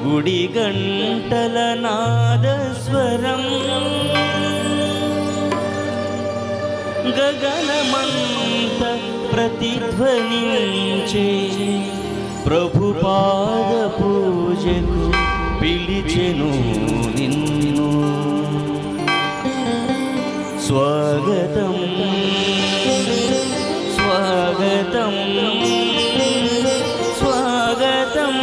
గుడి గంటల నాదస్వరం గగనమంత ప్రతిధ్వనించే ప్రభు పాద పూజకు పిలిచెను నిన్ను. స్వాగతం స్వాగతం స్వాగతం.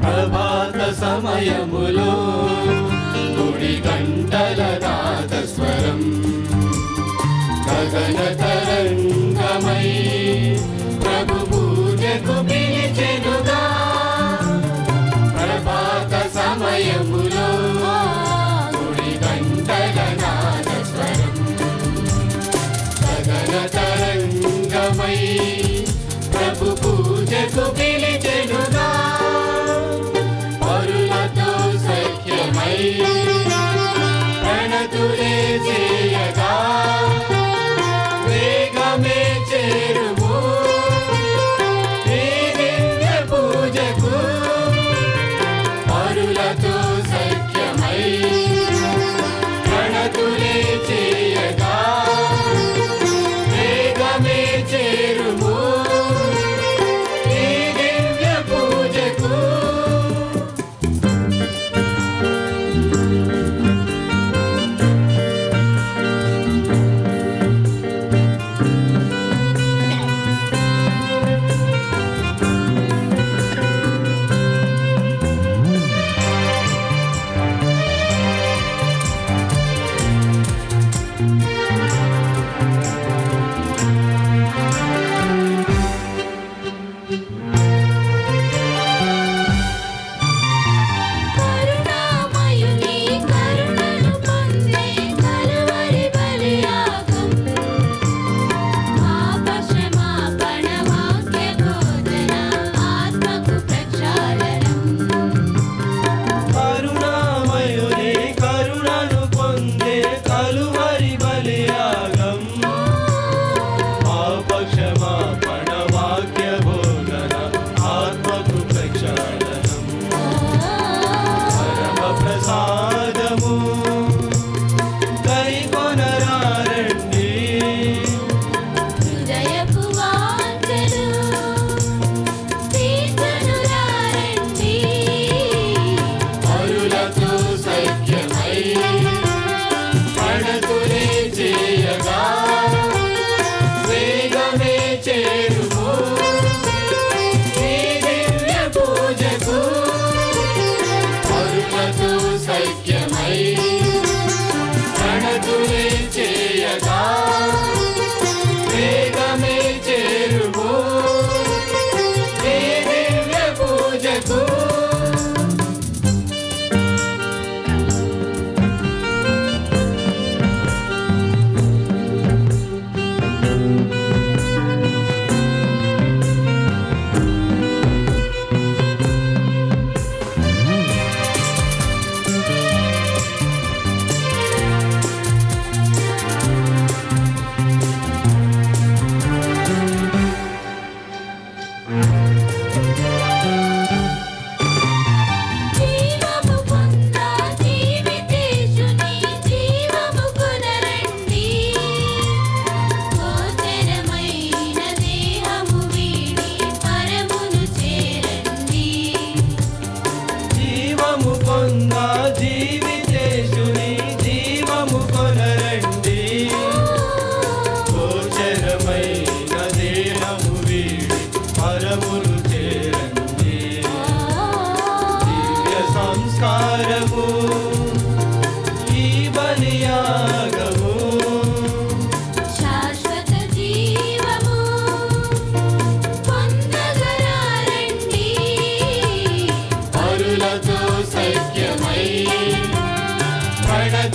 ప్రభాత సమయములో గుడి గంటల నాదస్వరం గగన తరంగమై ప్రభు పూజకు పిలిచెనుగా. ప్రభాత సమయములో గుడి గంటల నాదస్వరం గగన తరంగమై ప్రభు పూజకు పిలిచెనుగా. పరులతో సఖ్యమై ప్రణతులే చేయగా వేగమే చేరుము ఈ దివ్య పూజకు. పరులతో సఖ్యమై ప్రణతులే చేయగా వేగమే చేరుము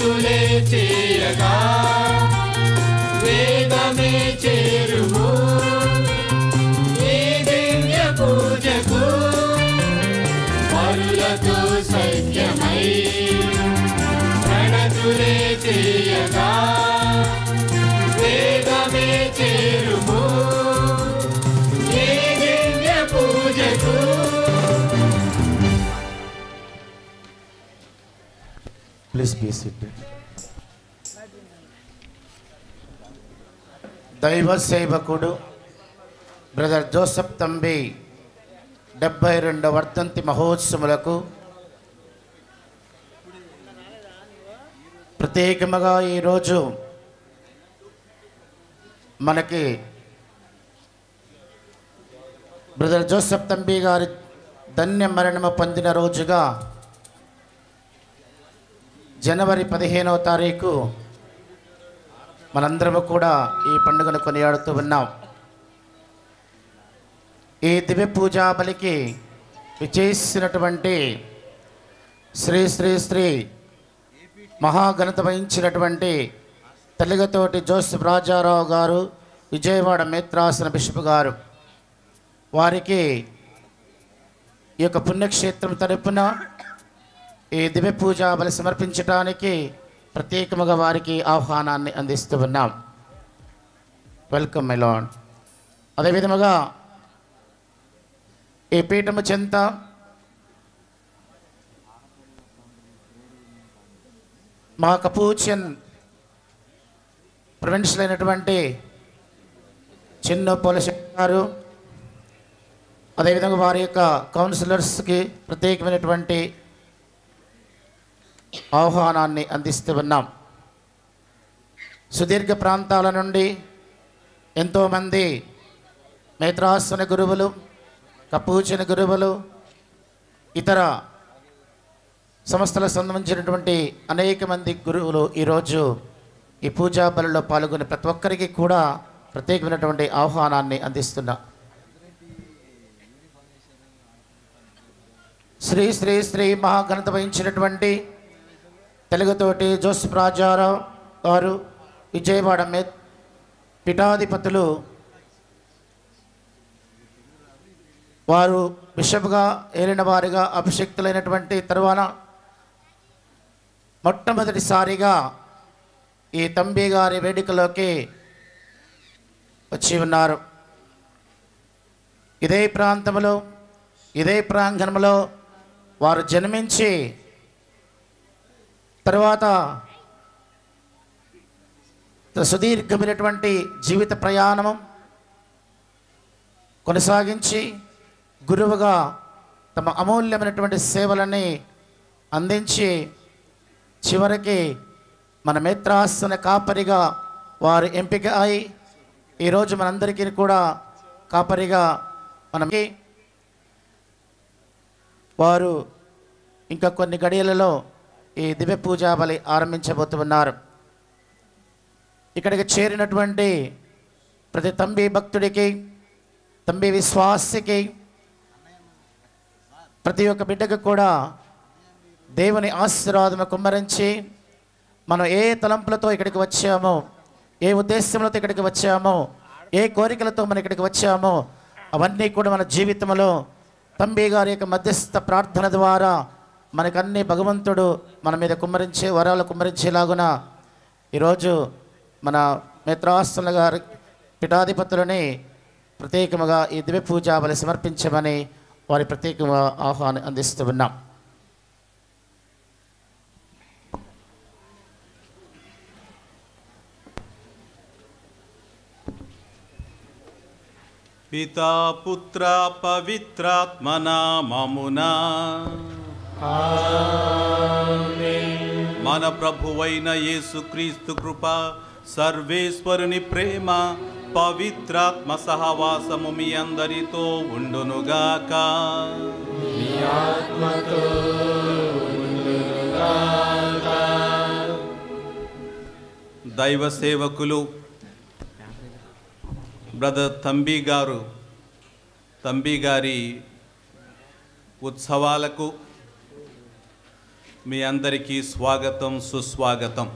ప్రణతులే చేయగా వేదమే చేరుము ఈ దివ్య పూజకు పరులతో సఖ్యమై ప్రణతులే చేయగా వేదమే చేరుము ఈ దివ్య పూజకు. Please be seated. దైవ సేవకుడు బ్రదర్ జోసెఫ్ తంబి 72వ వర్ధంతి మహోత్సవములకు ప్రత్యేకముగా ఈరోజు మనకి బ్రదర్ జోసెఫ్ తంబి గారి ధన్య మరణము పొందిన రోజుగా జనవరి 15వ తారీఖు మనందరము కూడా ఈ పండుగను కొనియాడుతూ ఉన్నాం. ఈ దివ్య పూజా బలికి విచేసినటువంటి శ్రీ శ్రీ శ్రీ మహాఘనత వహించినటువంటి తెలుగుతోటి జోసెఫ్ రాజారావు గారు, విజయవాడ మేత్రాసన బిషప్ గారు, వారికి ఈ యొక్క పుణ్యక్షేత్రం తరపున ఈ దివ్య పూజా బలి సమర్పించడానికి ప్రత్యేకముగా వారికి ఆహ్వానాన్ని అందిస్తూ ఉన్నాం. Welcome my lord. అదేవిధముగా ఈ పీఠము చెంత మా కపూచియన్ ప్రొవిన్షియల్ అయినటువంటి చిన్న పోలీస్ గారు, అదేవిధంగా వారి యొక్క కౌన్సిలర్స్కి ప్రత్యేకమైనటువంటి ఆహ్వానాన్ని అందిస్తూ ఉన్నాం. సుదీర్ఘ ప్రాంతాల నుండి ఎంతోమంది మేత్రాసన గురువులు, కపూచిన గురువులు, ఇతర సంస్థలకు సంబంధించినటువంటి అనేక మంది గురువులు ఈరోజు ఈ పూజా బలిలో పాల్గొని ప్రతి ఒక్కరికి కూడా ప్రత్యేకమైనటువంటి ఆహ్వానాన్ని అందిస్తున్నా. శ్రీ శ్రీ శ్రీ మహాఘనత వహించినటువంటి తెలుగుతోటి జోసెఫ్ రాజారావు గారు, విజయవాడ పీఠాధిపతులు, వారు బిషప్గా ఏలిన వారిగా అభిషక్తులైనటువంటి తరువాత మొట్టమొదటిసారిగా ఈ తంబి గారి వేదికలోకి వచ్చి ఉన్నారు. ఇదే ప్రాంతంలో, ఇదే ప్రాంగణంలో వారు జన్మించి తర్వాత సుదీర్ఘమైనటువంటి జీవిత ప్రయాణము కొనసాగించి గురువుగా తమ అమూల్యమైనటువంటి సేవలని అందించి చివరికి మన మేత్రాసన కాపరిగా వారు ఎంపిక అయి ఈరోజు మనందరికీ కూడా కాపరిగా మనకి వారు ఇంకా కొన్ని గడియలలో ఈ దివ్య పూజా బలి ఆరంభించబోతున్నారు. ఇక్కడికి చేరినటువంటి ప్రతి తంబి భక్తుడికి, తంబి విశ్వాసికి, ప్రతి ఒక్క బిడ్డకు కూడా దేవుని ఆశీర్వాదం కుమ్మరించి మనం ఏ తలంపులతో ఇక్కడికి వచ్చామో, ఏ ఉద్దేశంతో ఇక్కడికి వచ్చామో, ఏ కోరికలతో మనం ఇక్కడికి వచ్చామో అవన్నీ కూడా మన జీవితంలో తంబి గారి యొక్క మధ్యస్థ ప్రార్థన ద్వారా మనకన్నీ భగవంతుడు మన మీద కుమ్మరించే వరాలు కుమ్మరించేలాగున ఈరోజు మన మేత్రాసన గారి పీఠాధిపతులని ప్రత్యేకముగా ఈ దివ్య పూజా బలి సమర్పించమని వారి ప్రత్యేకంగా ఆహ్వానం అందిస్తూ ఉన్నాం. పితా పుత్ర పవిత్రాత్మ నామమునా మన ప్రభువైన యేసుక్రీస్తు కృప, సర్వేశ్వరుని ప్రేమ, పవిత్రాత్మ సహవాసము మీ అందరితో ఉండునుగాక. దైవ సేవకులు బ్రదర్ తంబి గారి ఉత్సవాలకు మీ అందరికీ స్వాగతం, సుస్వాగతం.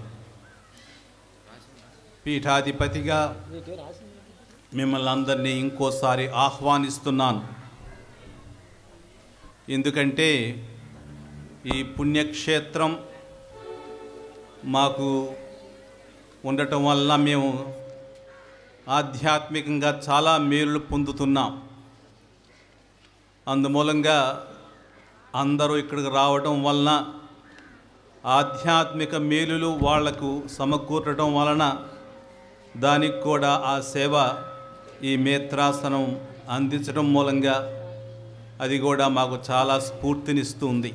పీఠాధిపతిగా మిమ్మల్ని అందరినీ ఇంకోసారి ఆహ్వానిస్తున్నాను. ఎందుకంటే ఈ పుణ్యక్షేత్రం మాకు ఉండటం వల్ల మేము ఆధ్యాత్మికంగా చాలా మేలు పొందుతున్నాం. అందుమూలంగా అందరూ ఇక్కడికి రావడం వలన ఆధ్యాత్మిక మేలులు వాళ్లకు సమకూరటం వలన దానికి కూడా ఆ సేవ ఈ మేత్రాసనం అందించడం మూలంగా అది కూడా మాకు చాలా స్ఫూర్తినిస్తుంది.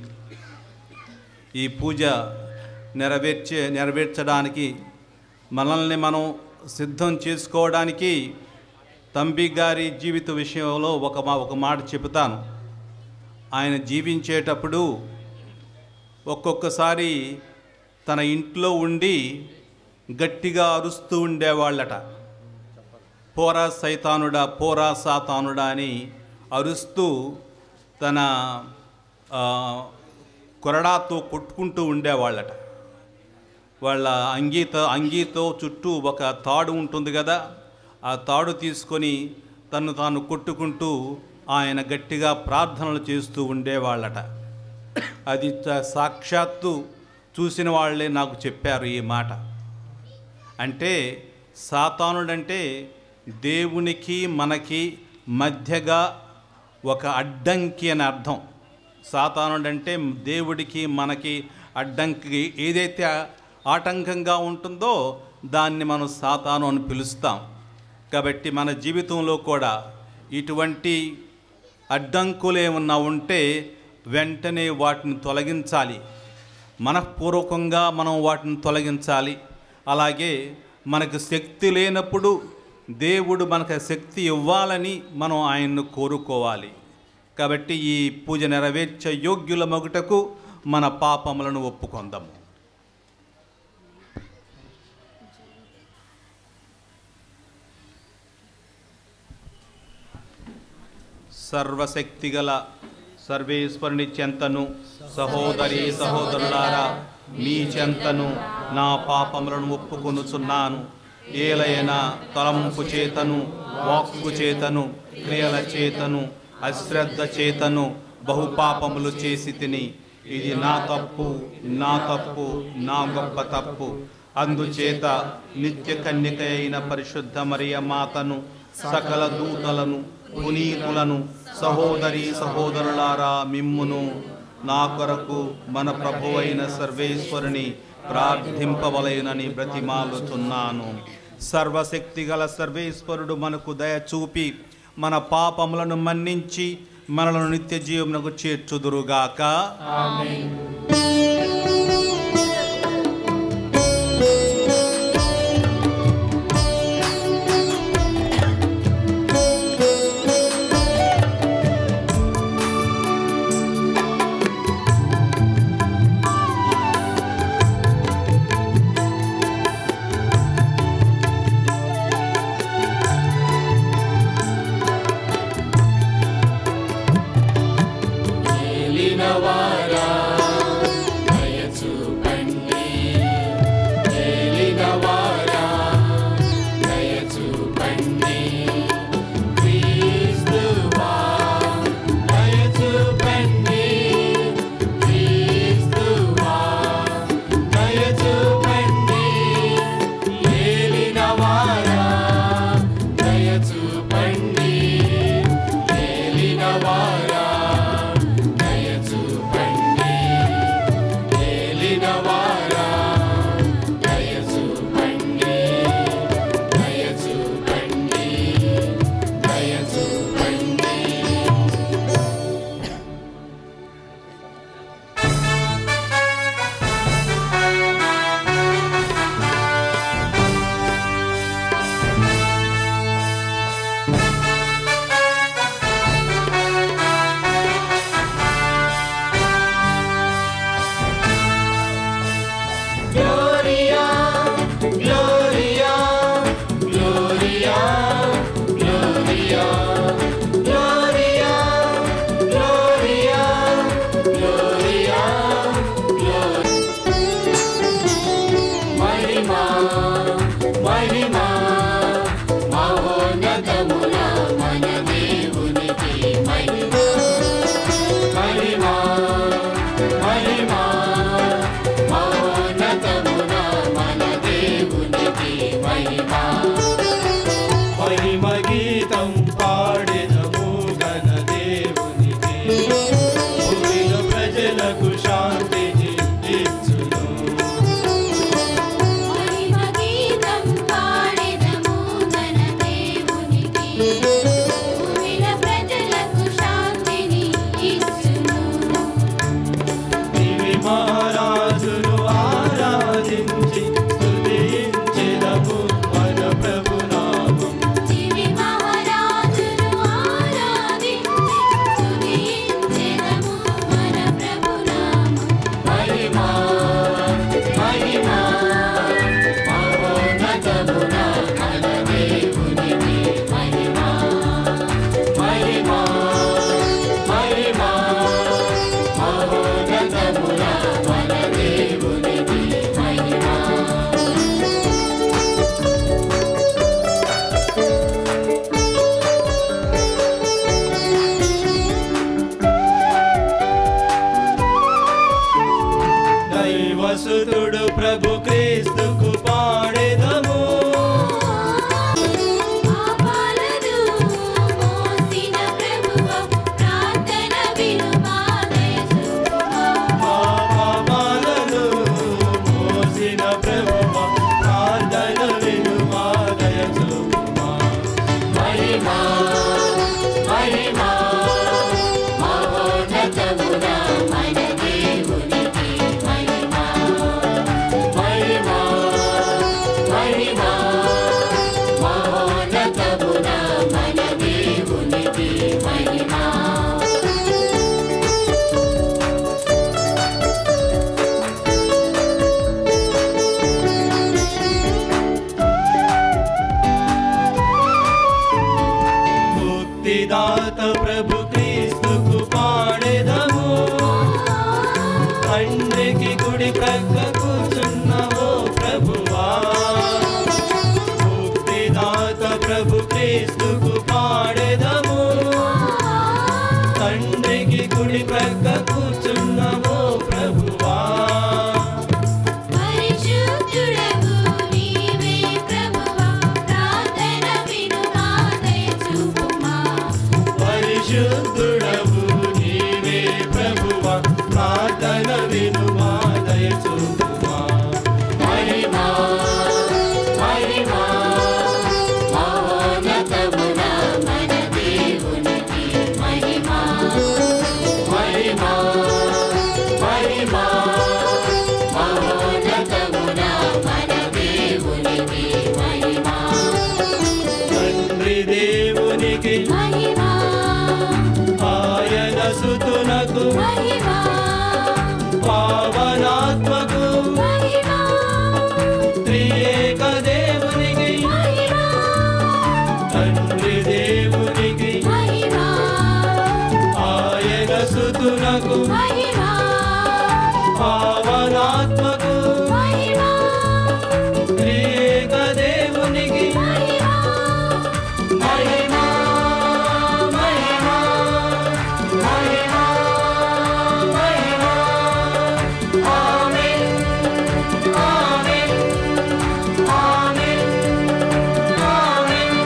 ఈ పూజ నెరవేర్చడానికి మనల్ని మనం సిద్ధం చేసుకోవడానికి తంబి గారి జీవిత విషయంలో ఒక మాట చెబుతాను. ఆయన జీవించేటప్పుడు ఒక్కొక్కసారి తన ఇంట్లో ఉండి గట్టిగా అరుస్తూ ఉండేవాళ్ళట. పోరా సైతానుడా, పోరా సాతానుడా అని అరుస్తూ తన కొరడాతో కొట్టుకుంటూ ఉండేవాళ్ళట. వాళ్ళ అంగీతో చుట్టూ ఒక తాడు ఉంటుంది కదా, ఆ తాడు తీసుకొని తను తాను కొట్టుకుంటూ ఆయన గట్టిగా ప్రార్థనలు చేస్తూ ఉండేవాళ్ళట. అది సాక్షాత్తు చూసిన వాళ్ళే నాకు చెప్పారు ఈ మాట. అంటే సాతానుడంటే దేవునికి మనకి మధ్యగా ఒక అడ్డంకి అని అర్థం. సాతానుడంటే దేవుడికి మనకి అడ్డంకి ఏదైతే ఆటంకంగా ఉంటుందో దాన్ని మనం సాతాను అని పిలుస్తాం. కాబట్టి మన జీవితంలో కూడా ఇటువంటి అడ్డంకులు ఏమన్నా ఉంటే వెంటనే వాటిని తొలగించాలి. మనఃపూర్వకంగా మనం వాటిని తొలగించాలి. అలాగే మనకు శక్తి లేనప్పుడు దేవుడు మనకు శక్తి ఇవ్వాలని మనం ఆయన్ను కోరుకోవాలి. కాబట్టి ఈ పూజ నెరవేర్చే యోగ్యుల మొగుటకు మన పాపములను ఒప్పుకొందాము. సర్వశక్తిగల సర్వేశ్వరుని చెంతను, సహోదరి సహోదరులారా, మీ చెంతను నా పాపములను ఒప్పుకొనుచున్నాను. ఏలైనా తలంపు చేతను, వాక్కు చేతను, క్రియల చేతను, అశ్రద్ధ చేతను బహుపాపములు చేసి తిని. ఇది నా తప్పు, నా గొప్ప తప్పు. అందుచేత నిత్య కన్యక అయిన పరిశుద్ధ మరియ మాతను, సకల దూతలను, పునీతులను, సహోదరి సహోదరులారా, మిమ్మును నా కొరకు మన ప్రభువైన సర్వేశ్వరుని ప్రార్థింపవలెనని బ్రతిమాలుచున్నాను. సర్వశక్తిగల సర్వేశ్వరుడు మనకు దయ చూపి మన పాపములను మన్నించి మనలను నిత్య జీవమునకు చేర్చుదురుగాక. ఆమేన్. ఏలినవారా దైవసుతుడు ప్రభు క్రీస్తుకు పాడెదము. పాపాలను మోసిన ప్రభువా ప్రార్థన విను మా దయచూపుమా. మా పాపాలను మోసిన ప్రభువా ప్రార్థన విను మా దయచూపుమా. మహిమా మహిమా మహోన్నతమున మన దేవునికి మహిమా. మహిమా మహిమా మహోన్నతమున మన దేవునికి మహిమా. ముక్తిదాత ప్రభు క్రీస్తుకు పాడెదము. తండ్రికి గుడి ప్రక్క కూర్చున్నవో ప్రభువా. ముక్తిదాత ప్రభు క్రీస్తుకు పాడెదము. తండ్రికి గుడి ప్రక్క కూర్చున్నవో ప్రభువా. పరిశుద్ధుడవు నీవే ప్రభువా ప్రార్థన విను మా దయచూపుమా. పరిశుద్ధుడవు నీవే ప్రభువా ప్రార్థన విను మా దయచూపుమా. మహిమా మహిమా మహోన్నతమున మన దేవునికి మహిమా. మహిమా మహిమా మహోన్నతమున మన దేవునికి మహిమా. తండ్రి దేవునికి మహిమా ఆయన సుతునకు మహిమా పావనాత్మకు మహిమా త్రియేక దేవునికి మహిమా తండ్రి దేవునికి మహిమా ఆయన సుతునకు మహిమా పావనాత్మకు మహిమా త్రియేక దేవునికి మహిమా. మహిమా మహిమా మహిమా మహిమా. ఆమేన్ ఆమేన్ ఆమేన్ ఆమేన్.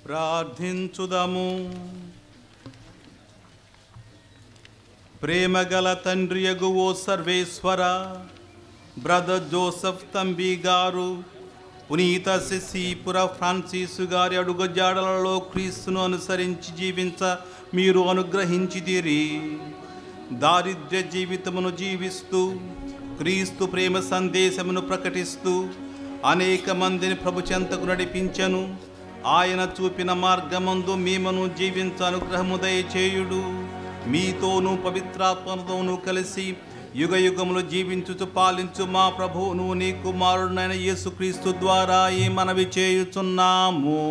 ప్రార్థించుదము. ప్రేమగల తండ్రియగు ఓ సర్వేశ్వర, బ్రదర్ జోసెఫ్ తంబి గారు పునీత శశిపుర ఫ్రాన్సిస్ గారి అడుగుజాడలలో క్రీస్తును అనుసరించి జీవించ మీరు అనుగ్రహించితిరి. దారిద్ర్య జీవితమును జీవిస్తూ క్రీస్తు ప్రేమ సందేశమును ప్రకటిస్తూ అనేక మందిని ప్రభు చెంతకు నడిపించను. ఆయన చూపిన మార్గమందు మేమను జీవించ అనుగ్రహము దయచేయుడు. మీతోనూ పవిత్రాత్మతోనూ కలిసి యుగ యుగములు జీవించుచు పాలించు మా ప్రభువును నీ కుమారుడైన యేసుక్రీస్తు ద్వారా ఈ మనవి చేయుచున్నాము.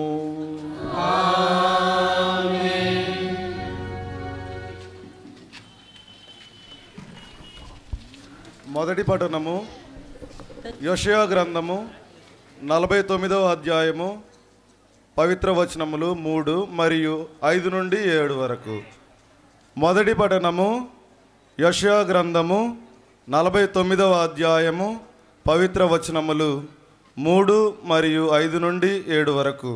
మొదటి పఠనము యోషయా గ్రంథము 49వ అధ్యాయము పవిత్ర వచనములు 3 మరియు 5 నుండి 7 వరకు. మొదటి పఠనము యోషయా గ్రంథము 49వ అధ్యాయము పవిత్ర వచనములు 3 మరియు 5 నుండి 7 వరకు.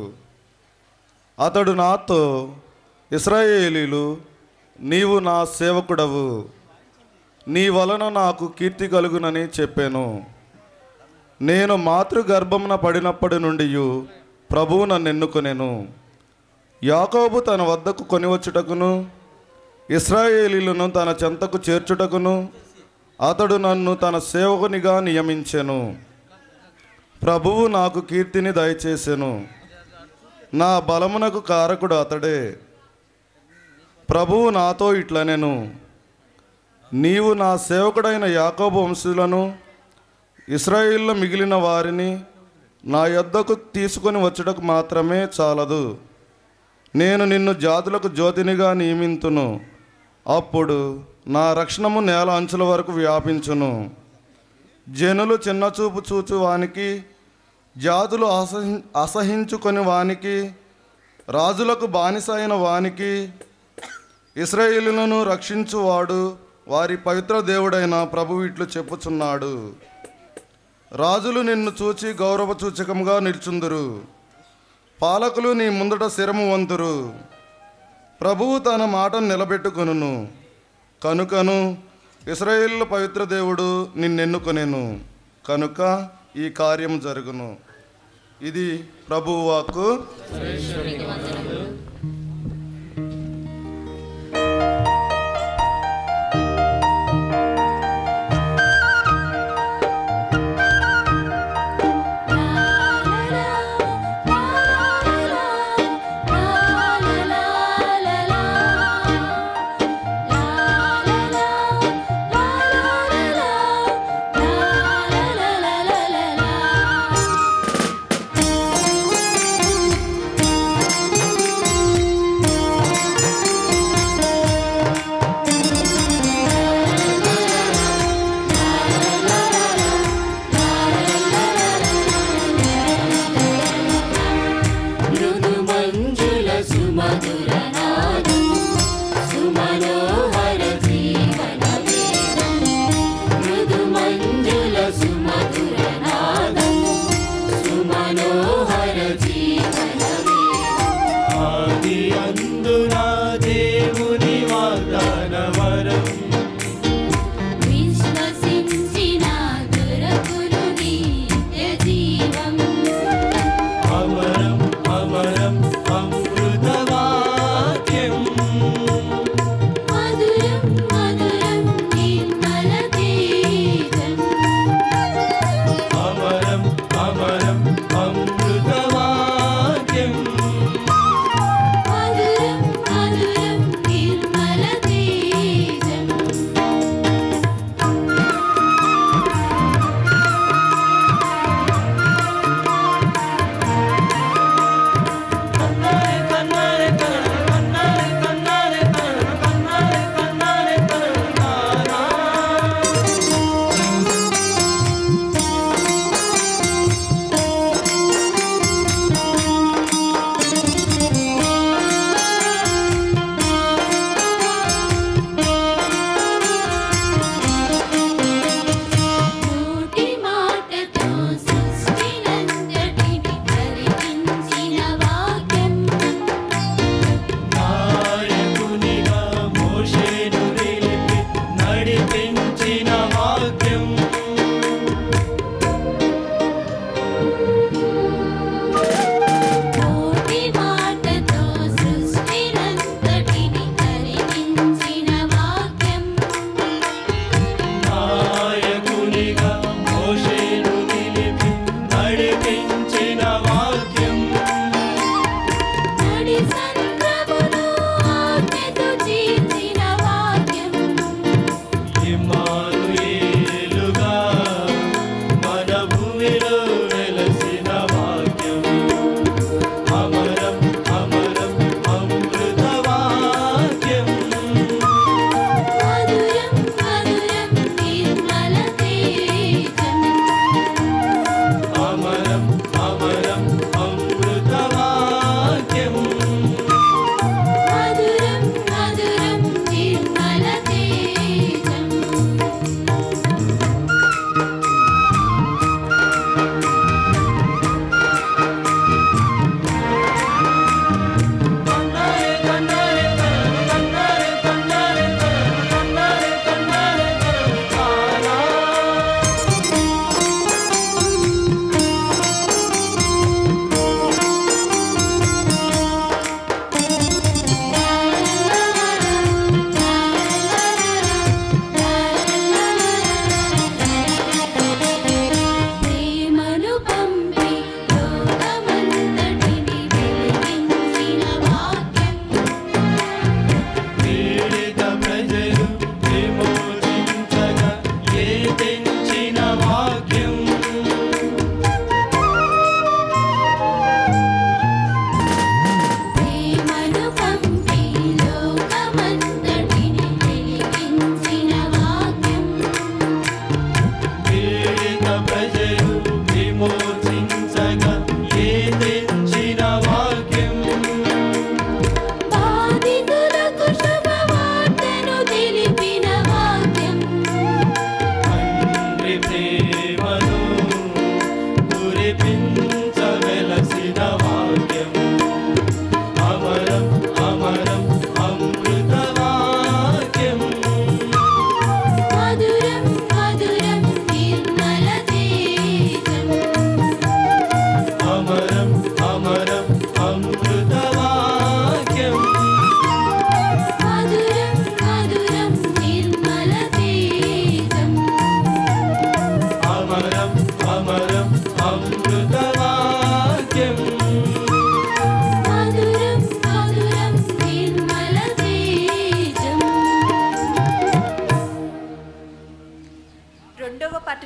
అతడు నాతో, ఇశ్రాయేలీలు, నీవు నా సేవకుడవు, నీ వలన నాకు కీర్తి కలుగునని చెప్పాను. నేను మాతృగర్భమున పడినప్పటి నుండి ప్రభువు నన్ను ఎన్నుకొనెను. యాకోబు తన వద్దకు కొనివచ్చుటకును ఇశ్రాయేలీలను తన చెంతకు చేర్చుటకును అతడు నన్ను తన సేవకునిగా నియమించెను. ప్రభువు నాకు కీర్తిని దయచేసెను. నా బలమునకు కారకుడు అతడే. ప్రభువు నాతో ఇట్లనెను, నీవు నా సేవకుడైన యాకోబు వంశులను ఇశ్రాయేలులో మిగిలిన వారిని నా యొద్దకు తీసుకొని వచ్చుటకు మాత్రమే చాలదు. నేను నిన్ను జాతులకు జ్యోతినిగా నియమింతును. అప్పుడు నా రక్షణము నేల అంచుల వరకు వ్యాపించును. జనులు చిన్నచూపు చూచు వానికి, జాతులు అసహించుకొని వానికి, రాజులకు బానిస అయిన వానికి, ఇశ్రాయేలులను రక్షించువాడు వారి పవిత్ర దేవుడైన ప్రభువు ఇట్లు చెప్పుచున్నాడు. రాజులు నిన్ను చూచి గౌరవ సూచకంగా నిల్చుందురు, పాలకులు నీ ముందట శిరము వంతురు. ప్రభువు తన మాటను నిలబెట్టుకొనును, కనుకను ఇశ్రాయేలు పవిత్ర దేవుడు నిన్నెన్నుకొనెను, కనుక ఈ కార్యం జరుగును. ఇది ప్రభువు వాక్కు. la la la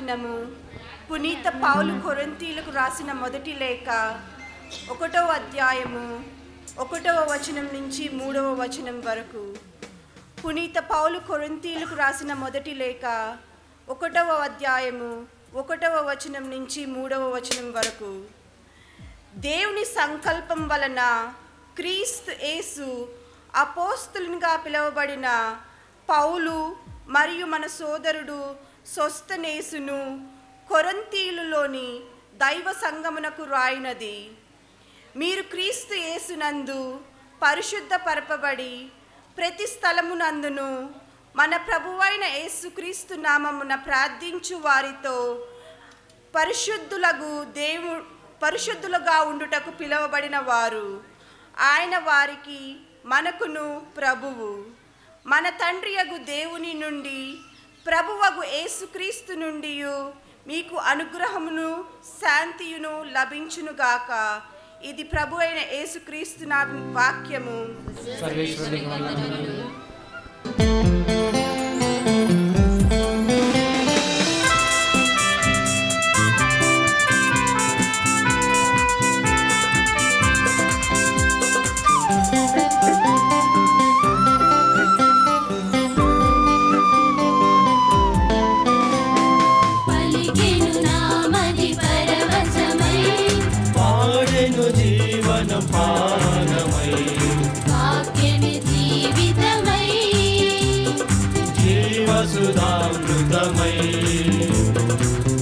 లేఖనము పునీత పౌలు కొరింథీయులకు రాసిన మొదటి లేఖ 1వ అధ్యాయము 1వ వచనం నుంచి 3వ వచనం వరకు. పునీత పౌలు కొరింథీయులకు రాసిన మొదటి లేఖ 1వ అధ్యాయము 1వ వచనం నుంచి 3వ వచనం వరకు. దేవుని సంకల్పం వలన క్రీస్తు యేసు అపోస్తలునిగా పిలువబడిన పౌలు మరియు మన సోదరుడు సోస్తనేసును కొరింథీయులలోని దైవ సంగమునకు రాయినది. మీరు క్రీస్తు యేసునందు పరిశుద్ధపరపబడి ప్రతి స్థలమునందును మన ప్రభువైన యేసుక్రీస్తు నామమున ప్రార్థించు వారితో పరిశుద్ధులుగా ఉండుటకు పిలువబడిన వారు. ఆయన వారికి మనకును ప్రభువు, మన తండ్రియగు దేవుని నుండి ప్రభువగు యేసుక్రీస్తు నుండి మీకు అనుగ్రహమును శాంతియును లభించునుగాక. ఇది ప్రభు అయిన యేసుక్రీస్తు నా వాక్యము. సర్వేశ్వరునికి వందనములు.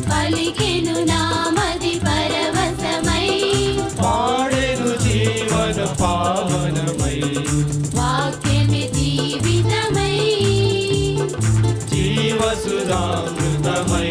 పలికెను నామది పరవశమై పాడెను జీవన పావనమై వాక్యమే జీవితమై జీవసుధామృతమై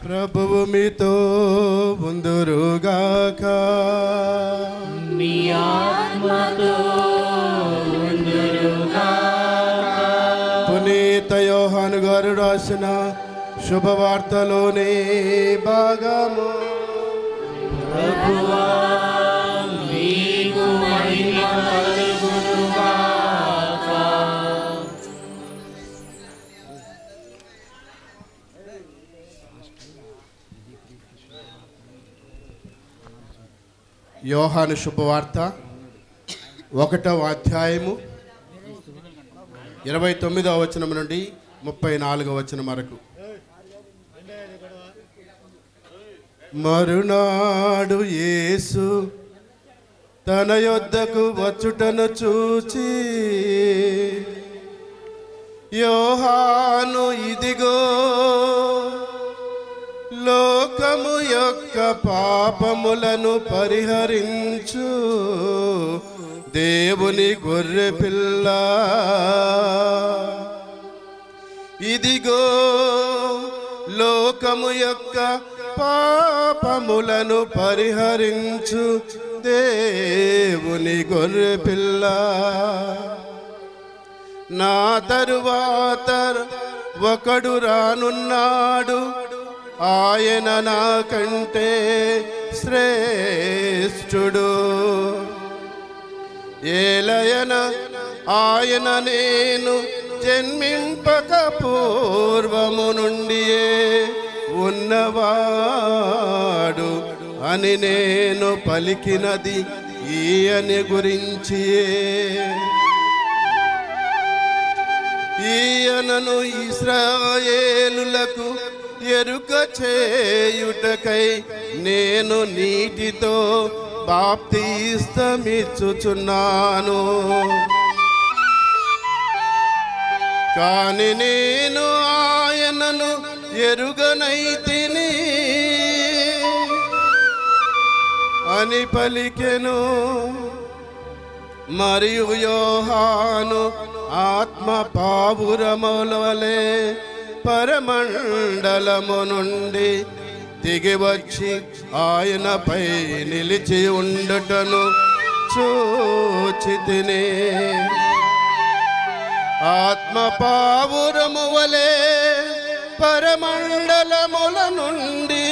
ప్రభువు మీతో ఉందురుగాక. మీ ఆత్మతో ఉందురుగాక. పునీత యోహాను గారు రాసిన శుభవార్తలోని భాగము. ప్రభువా మీకు యోహాను శుభవార్త 1వ అధ్యాయము 29వ వచనం నుండి 34వ వచనం వరకు. మరునాడు యేసు తన యొద్దకు వచ్చుటను చూచి, యోహాను ఇదిగో లోకము యొక్క పాపములను పరిహరించు దేవుని గొర్రెపిల్ల, ఇదిగో లోకము యొక్క పాపములను పరిహరించు దేవుని గొర్రెపిల్ల. నా తరువాత ఒకడు రానున్నాడు, ఆయన నాకంటే శ్రేష్ఠుడు. ఏలయన ఆయన నేను జన్మింపక పూర్వము నుండియే ఉన్నవాడు అని నేను పలికినది ఈయన గురించియే. ఈయనను ఇశ్రాయేలులకు ఎరుక చేయుటకై నేను నీటితో బాప్తిస్తమిచ్చుచున్నాను. కాని నేను ఆయనను ఎరుగనైతిని అని పలికెను. మరియు యోహాను ఆత్మ పావురముల వలె పరమండలము నుండి దిగివచ్చి ఆయనపై నిలిచి ఉండుటను చూచితిని. ఆత్మ పావురము వలె పరమండలముల నుండి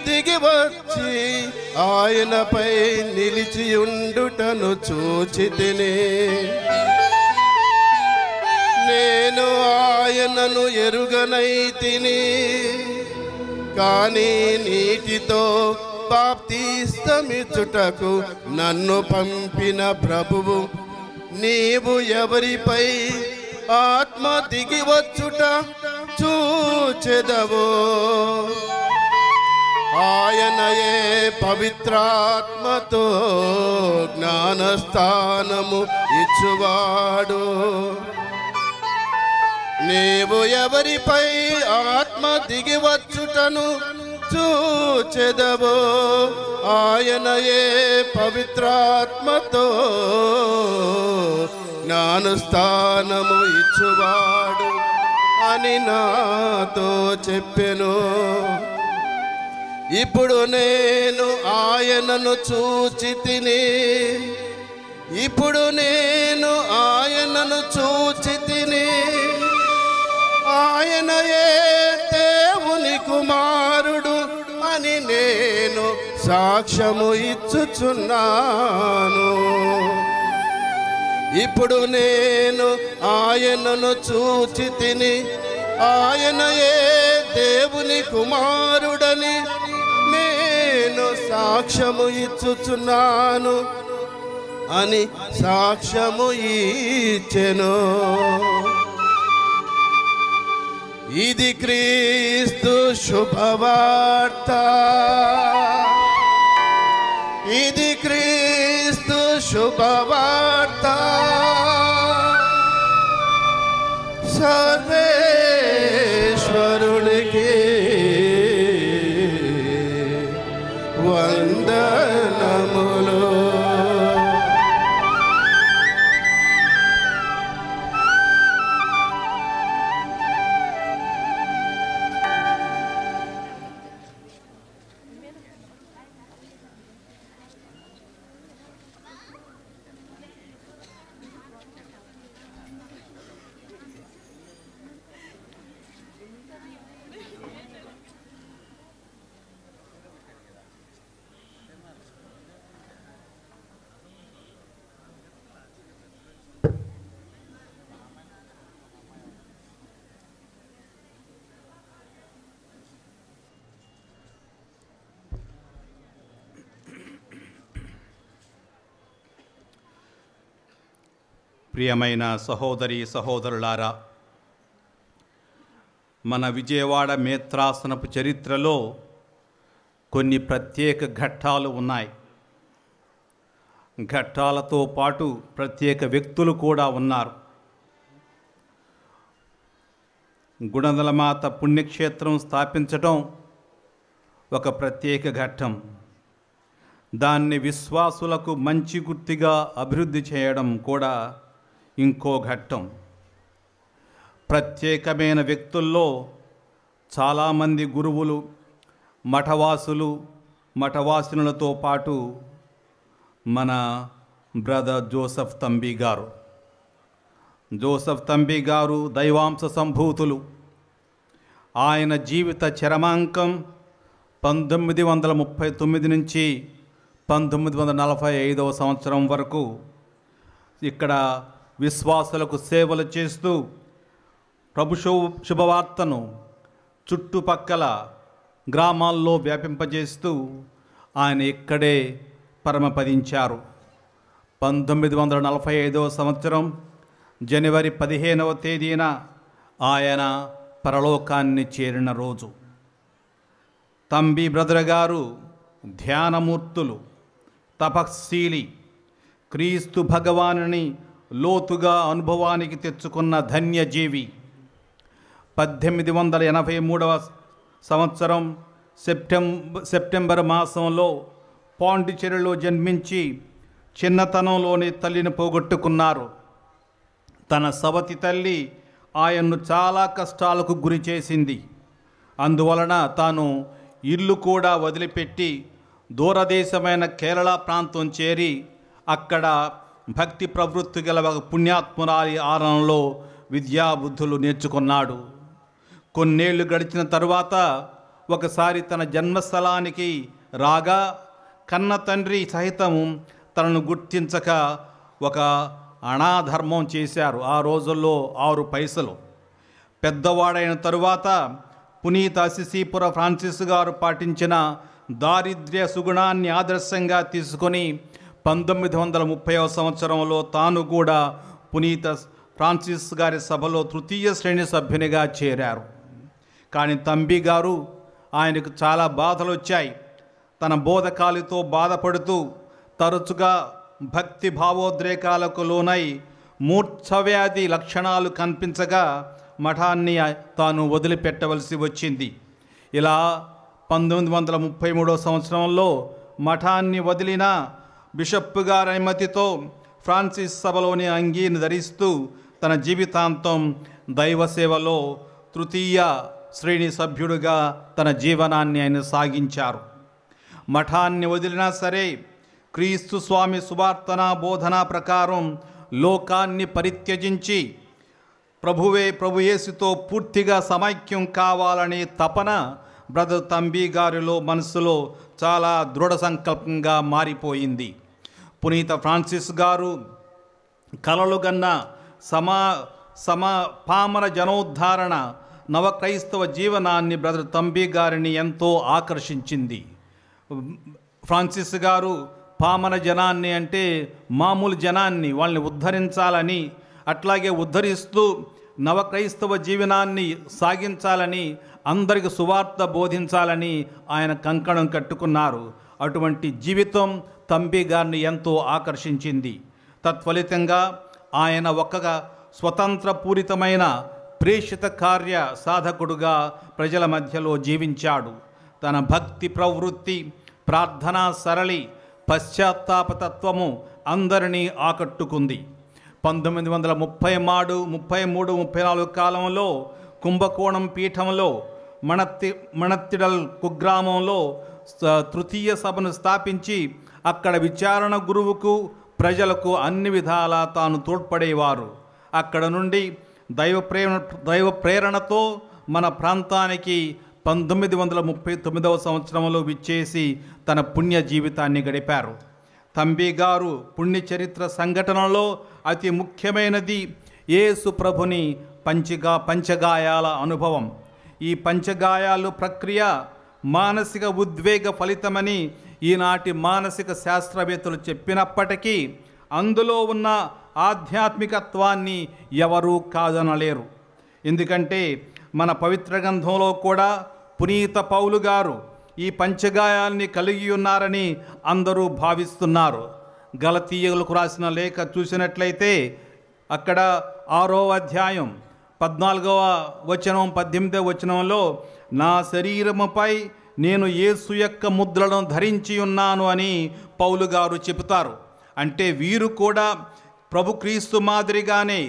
దిగివచ్చి ఆయనపై నిలిచి ఉండుటను చూచితిని. నేను ఆయనను ఎరుగనైతిని, కానీ నీటితో బాప్తిస్తమిచ్చుటకు నన్ను పంపిన ప్రభువు, నీవు ఎవరిపై ఆత్మ దిగివచ్చుట చూచెదవో ఆయనయే పవిత్రాత్మతో జ్ఞానస్థానము ఇచ్చువాడు. నీవు ఎవరిపై ఆత్మ దిగివచ్చుటను చూచెదవో ఆయనయే పవిత్రాత్మతో జ్ఞానస్థానము ఇచ్చువాడు అని నాతో చెప్పెను. ఇప్పుడు నేను ఆయనను చూచితిని, ఇప్పుడు నేను ఆయనను చూచితిని. ఆయనయే దేవుని కుమారుడు అని నేను సాక్ష్యము ఇచ్చుచున్నాను. ఇప్పుడు నేను ఆయనను చూచితిని, ఆయనయే దేవుని కుమారుడని నేను సాక్ష్యము ఇచ్చుచున్నాను అని సాక్ష్యము ఇచ్చెను. ఇది క్రీస్తు శుభవార్త, ఇది క్రీస్తు శుభవార్త. సర్వేశ్వరునికి వందనములు. ప్రియమైన సహోదరి సహోదరులారా, మన విజయవాడ మేత్రాసనపు చరిత్రలో కొన్ని ప్రత్యేక ఘట్టాలు ఉన్నాయి. ఘట్టాలతో పాటు ప్రత్యేక వ్యక్తులు కూడా ఉన్నారు. గుణదలమాత పుణ్యక్షేత్రం స్థాపించటం ఒక ప్రత్యేక ఘట్టం. దాన్ని విశ్వాసులకు మంచి గుర్తిగా అభివృద్ధి చేయడం కూడా ఇంకో ఘట్టం. ప్రత్యేకమైన వ్యక్తుల్లో చాలామంది గురువులు, మఠవాసులతో పాటు మన బ్రదర్ జోసెఫ్ తంబి గారు దైవాంశ సంభూతులు. ఆయన జీవిత చరమాంకం 1939 నుంచి 1945 సంవత్సరం వరకు ఇక్కడ విశ్వాసులకు సేవలు చేస్తూ ప్రభు శుభవార్తను చుట్టుపక్కల గ్రామాల్లో వ్యాపింపజేస్తూ ఆయన ఇక్కడే పరమపదించారు. 1945 సంవత్సరం జనవరి 15వ తేదీన ఆయన పరలోకాన్ని చేరిన రోజు. తంబి బ్రదర్ గారు ధ్యానమూర్తులు, తపశీలి, క్రీస్తు భగవానుని లోతుగా అనుభవానికి తెచ్చుకున్న ధన్యజీవి. 1883 సంవత్సరం సెప్టెంబర్ మాసంలో పాండిచేరిలో జన్మించి చిన్నతనంలోని తల్లిని పోగొట్టుకున్నారు. తన సవతి తల్లి ఆయన్ను చాలా కష్టాలకు గురి చేసింది. అందువలన తాను ఇల్లు కూడా వదిలిపెట్టి దూరదేశమైన కేరళ ప్రాంతం చేరి అక్కడ భక్తి ప్రవృత్తి గల ఒక పుణ్యాత్మురాలి ఆలయంలో విద్యాబుద్ధులు నేర్చుకున్నాడు. కొన్నేళ్లు గడిచిన తరువాత ఒకసారి తన జన్మస్థలానికి రాగా కన్న తండ్రి సహితము తనను గుర్తించక ఒక అనాధర్మం చేశారు. ఆ రోజుల్లో 6 పైసలు. పెద్దవాడైన తరువాత పునీత అసిసీపుర ఫ్రాన్సిస్ గారు పాటించిన దారిద్ర్య సుగుణాన్ని ఆదర్శంగా తీసుకొని 1930వ సంవత్సరంలో తాను కూడా పునీత ఫ్రాన్సిస్ గారి సభలో తృతీయ శ్రేణి సభ్యునిగా చేరారు. కానీ తంబి గారు ఆయనకు చాలా బాధలు వచ్చాయి. తన బోధకాలతో బాధపడుతూ తరచుగా భక్తి భావోద్రేకాలకు లోనై మూర్ఛవ్యాధి లక్షణాలు కనిపించగా మఠాన్ని తాను వదిలిపెట్టవలసి వచ్చింది. ఇలా 1933 సంవత్సరంలో మఠాన్ని వదిలిన బిషప్ గారి అనుమతితో ఫ్రాన్సిస్ సభలోని అంగీని ధరిస్తూ తన జీవితాంతం దైవ సేవలో తృతీయ శ్రేణి సభ్యుడిగా తన జీవనాన్ని ఆయన సాగించారు. మఠాన్ని వదిలినా సరే క్రీస్తు స్వామి సువార్తన బోధన ప్రకారం లోకాన్ని పరిత్యజించి ప్రభు యేసుతో పూర్తిగా సమైక్యం కావాలనే తపన బ్రదర్ తంబి గారిలో మనసులో చాలా దృఢ సంకల్పంగా మారిపోయింది. పునీత ఫ్రాన్సిస్ గారు కలలుగన్న పామర జనోద్ధారణ నవక్రైస్తవ జీవనాన్ని బ్రదర్ తంబి గారిని ఎంతో ఆకర్షించింది. ఫ్రాన్సిస్ గారు పామర జనాన్ని అంటే మామూలు జనాన్ని వాళ్ళని ఉద్ధరించాలని, అట్లాగే ఉద్ధరిస్తూ నవక్రైస్తవ జీవనాన్ని సాగించాలని, అందరికి సువార్త బోధించాలని ఆయన కంకణం కట్టుకున్నారు. అటువంటి జీవితం తంబి గారిని ఎంతో ఆకర్షించింది. తత్ఫలితంగా ఆయన ఒక స్వతంత్రపూరితమైన ప్రేషిత కార్య సాధకుడుగా ప్రజల మధ్యలో జీవించాడు. తన భక్తి ప్రవృత్తి, ప్రార్థనా సరళి, పశ్చాత్తాపతత్వము అందరినీ ఆకట్టుకుంది. 1933-34 కాలంలో కుంభకోణం పీఠంలో మణత్తిడల్ కుగ్రామంలో తృతీయ సభను స్థాపించి అక్కడ విచారణ గురువుకు ప్రజలకు అన్ని విధాలా తాను తోడ్పడేవారు. అక్కడ నుండి దైవ ప్రేరణతో మన ప్రాంతానికి 1939వ సంవత్సరంలో విచ్చేసి తన పుణ్య జీవితాన్ని గడిపారు. తంబి గారు పుణ్య చరిత్ర సంఘటనలో అతి ముఖ్యమైనది యేసు ప్రభుని పంచగాయాల అనుభవం. ఈ పంచగాయాలు ప్రక్రియ మానసిక ఉద్వేగ ఫలితమని ఈనాటి మానసిక శాస్త్రవేత్తలు చెప్పినప్పటికీ అందులో ఉన్న ఆధ్యాత్మికత్వాన్ని ఎవరూ కాదనలేరు. ఎందుకంటే మన పవిత్ర గ్రంథంలో కూడా పునీత పౌలు గారు ఈ పంచగాయాల్ని కలిగి ఉన్నారని అందరూ భావిస్తున్నారు. గలతీయులకు రాసిన లేఖ చూసినట్లయితే అక్కడ 6వ అధ్యాయం 14వ వచనం 18వ వచనంలో నా శరీరముపై నేను యేసు యొక్క ముద్రలను ధరించి ఉన్నాను అని పౌలు గారు చెబుతారు. అంటే వీరు కూడా ప్రభు క్రీస్తు మాదిరిగానే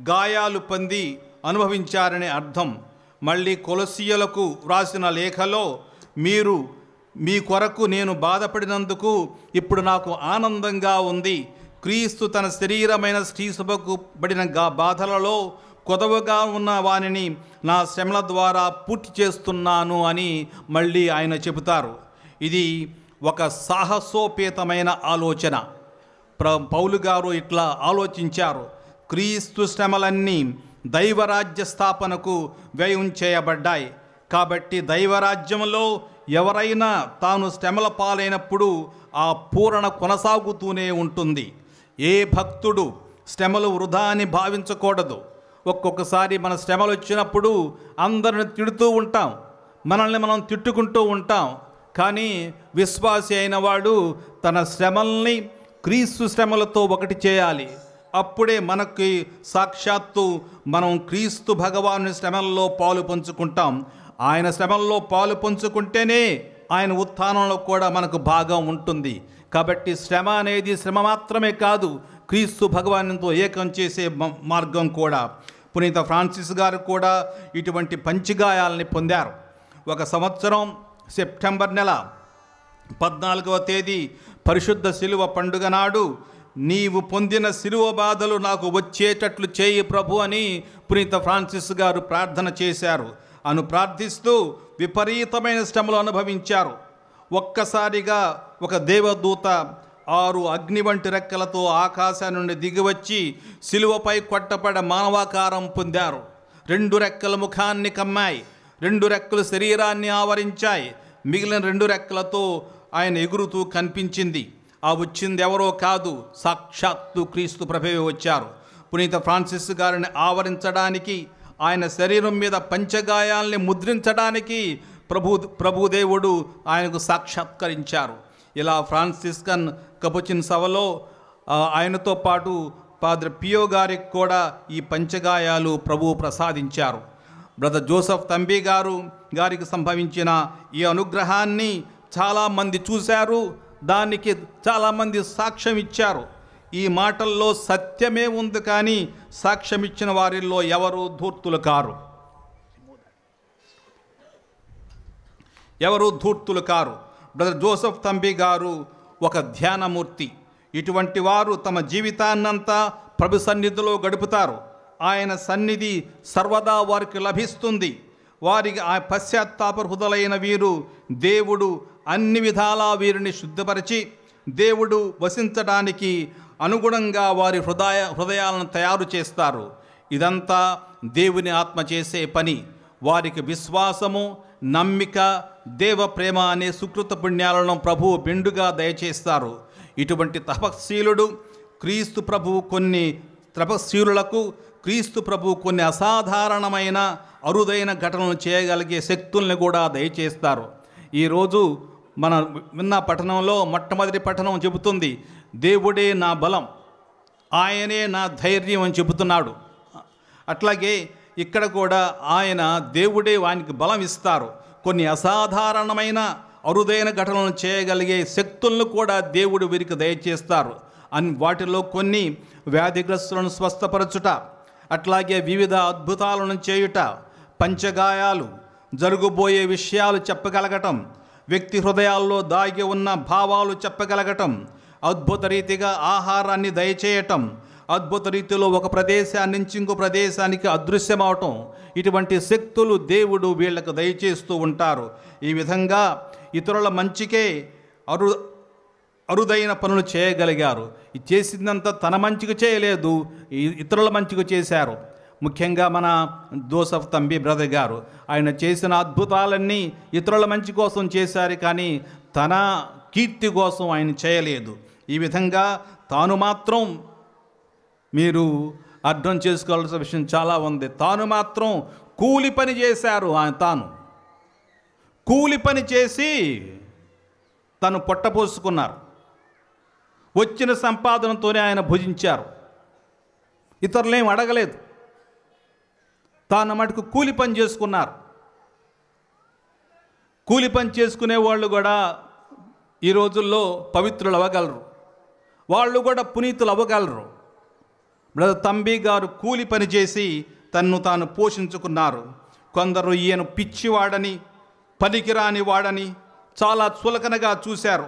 గాయాలు పొంది అనుభవించారనే అర్థం. మళ్ళీ కొలొస్సీయులకు వ్రాసిన లేఖలో మీరు మీ కొరకు నేను బాధపడినందుకు ఇప్పుడు నాకు ఆనందంగా ఉంది, క్రీస్తు తన శరీరమైన శ్రీసభకు పడిన బాధలలో కొదవగా ఉన్న వానిని నా శ్రమల ద్వారా పూర్తి చేస్తున్నాను అని మళ్ళీ ఆయన చెబుతారు. ఇది ఒక సాహసోపేతమైన ఆలోచన. పౌలు గారు ఇట్లా ఆలోచించారు. క్రీస్తు శ్రమలన్నీ దైవరాజ్య స్థాపనకు వ్యయం చేయబడ్డాయి. కాబట్టి దైవరాజ్యంలో ఎవరైనా తాను శ్రమల పాలైనప్పుడు ఆ పూరణ కొనసాగుతూనే ఉంటుంది. ఏ భక్తుడు శ్రమలు వృధా అని భావించకూడదు. ఒక్కొక్కసారి మన శ్రమలు వచ్చినప్పుడు అందరిని తిడుతూ ఉంటాం, మనల్ని మనం తిట్టుకుంటూ ఉంటాం. కానీ విశ్వాసి అయిన వాడు తన శ్రమల్ని క్రీస్తు శ్రమలతో ఒకటి చేయాలి. అప్పుడే మనకి సాక్షాత్తు మనం క్రీస్తు భగవాను శ్రమల్లో పాలు పంచుకుంటాం. ఆయన శ్రమల్లో పాలు పంచుకుంటేనే ఆయన ఉత్థానంలో కూడా మనకు భాగం ఉంటుంది. కాబట్టి శ్రమ అనేది శ్రమ మాత్రమే కాదు, క్రీస్తు భగవానుతో ఏకం చేసే మార్గం కూడా. పునీత ఫ్రాన్సిస్ గారు కూడా ఇటువంటి పంచగాయాలని పొందారు. ఒక సంవత్సరం సెప్టెంబర్ నెల 14వ తేదీ పరిశుద్ధ శిలువ పండుగ నాడు నీవు పొందిన శిలువ బాధలు నాకు వచ్చేటట్లు చేయి ప్రభు అని పునీత ఫ్రాన్సిస్ గారు ప్రార్థన చేశారు. ప్రార్థిస్తూ విపరీతమైన శ్రమలు అనుభవించారు. ఒక్కసారిగా ఒక దేవదూత 6 అగ్ని వంటి రెక్కలతో ఆకాశం నుండి దిగివచ్చి శిలువపై కొట్టపడ మానవాకారం పొందారు. 2 రెక్కల ముఖాన్ని కమ్మాయి, 2 రెక్కలు శరీరాన్ని ఆవరించాయి. మిగిలిన 2 రెక్కలతో ఆయన ఎగురుతూ కనిపించింది. ఆ వచ్చింది ఎవరో కాదు, సాక్షాత్తు క్రీస్తు ప్రభువే వచ్చారు. పునీత ఫ్రాన్సిస్ గారిని ఆవరించడానికి, ఆయన శరీరం మీద పంచగాయాల్ని ముద్రించడానికి ప్రభుదేవుడు ఆయనకు సాక్షాత్కరించారు. ఇలా ఫ్రాన్సిస్కన్ కపుచిన్ సభలో ఆయనతో పాటు ఫాదర్ పియో గారికి కూడా ఈ పంచగాయాలు ప్రభువు ప్రసాదించారు. బ్రదర్ జోసెఫ్ తంబి గారికి సంభవించిన ఈ అనుగ్రహాన్ని చాలామంది చూశారు, దానికి చాలామంది సాక్ష్యం ఇచ్చారు. ఈ మాటల్లో సత్యమే ఉంది, కానీ సాక్ష్యం ఇచ్చిన వారిల్లో ఎవరు ధూర్తులు కారు, బ్రదర్ జోసెఫ్ తంబి గారు ఒక ధ్యానమూర్తి. ఇటువంటి వారు తమ జీవితాన్నంతా ప్రభు సన్నిధిలో గడుపుతారు. ఆయన సన్నిధి సర్వదా వారికి లభిస్తుంది. వారికి ఆ పశ్చాత్తాప హృదయులైన వీరు దేవుడు అన్ని విధాలా వీరిని శుద్ధపరిచి దేవుడు వసించడానికి అనుగుణంగా వారి హృదయాలను తయారు చేస్తారు. ఇదంతా దేవుని ఆత్మ చేసే పని. వారికి విశ్వాసము, నమ్మిక, దేవ ప్రేమ అనే సుకృత పుణ్యాలను ప్రభువు బెండుగా దయచేస్తారు. ఇటువంటి తపశీలుడు క్రీస్తు ప్రభువు క్రీస్తు ప్రభువు కొన్ని అసాధారణమైన అరుదైన ఘటనలు చేయగలిగే శక్తుల్ని కూడా దయచేస్తారు. ఈరోజు మన విన్న పఠనంలో మొట్టమొదటి పఠనం చెబుతుంది, దేవుడే నా బలం, ఆయనే నా ధైర్యం అని చెబుతున్నాడు. అట్లాగే ఇక్కడ కూడా ఆయన దేవుడే వానికి బలం ఇస్తారు. కొన్ని అసాధారణమైన అరుదైన ఘటనలను చేయగలిగే శక్తులను కూడా దేవుడు వీరికి దయచేస్తారు. వాటిలో కొన్ని వ్యాధిగ్రస్తులను స్వస్థపరచుట, అట్లాగే వివిధ అద్భుతాలను చేయుట, పంచగాయాలు, జరగబోయే విషయాలు చెప్పగలగటం, వ్యక్తి హృదయాల్లో దాగి ఉన్న భావాలు చెప్పగలగటం, అద్భుత రీతిగా ఆహారాన్ని దయచేయటం, అద్భుత రీతిలో ఒక ప్రదేశాన్ని నుంచి ఇంకో ప్రదేశానికి అదృశ్యమవటం, ఇటువంటి శక్తులు దేవుడు వీళ్లకు దయచేస్తూ ఉంటారు. ఈ విధంగా ఇతరుల మంచికే అరుదైన పనులు చేయగలిగారు. ఇది చేసిందంతా తన మంచికి చేయలేదు, ఇతరుల మంచికి చేశారు. ముఖ్యంగా మన జోసెఫ్ తంబి బ్రదర్ గారు ఆయన చేసిన అద్భుతాలన్నీ ఇతరుల మంచి కోసం చేశారు, కానీ తన కీర్తి కోసం ఆయన చేయలేదు. ఈ విధంగా తాను మాత్రం మీరు అర్థం చేసుకోవాల్సిన విషయం చాలా ఉంది. తాను మాత్రం కూలి పని చేశారు. తాను కూలి పని చేసి తను పొట్టపోసుకున్నారు. వచ్చిన సంపాదనతోనే ఆయన భుజించారు. ఇతరులేం అడగలేదు. తాను మటుకు కూలి పని చేసుకున్నారు. కూలి పని చేసుకునే వాళ్ళు కూడా ఈ రోజుల్లో పవిత్రులు అవ్వగలరు, వాళ్ళు కూడా పునీతులు అవ్వగలరు. బ్రదర్ తంబి గారు కూలి పని చేసి తన్ను తాను పోషించుకున్నారు. కొందరు ఈయన పిచ్చివాడని, పనికిరాని వాడని చాలా చులకనగా చూశారు.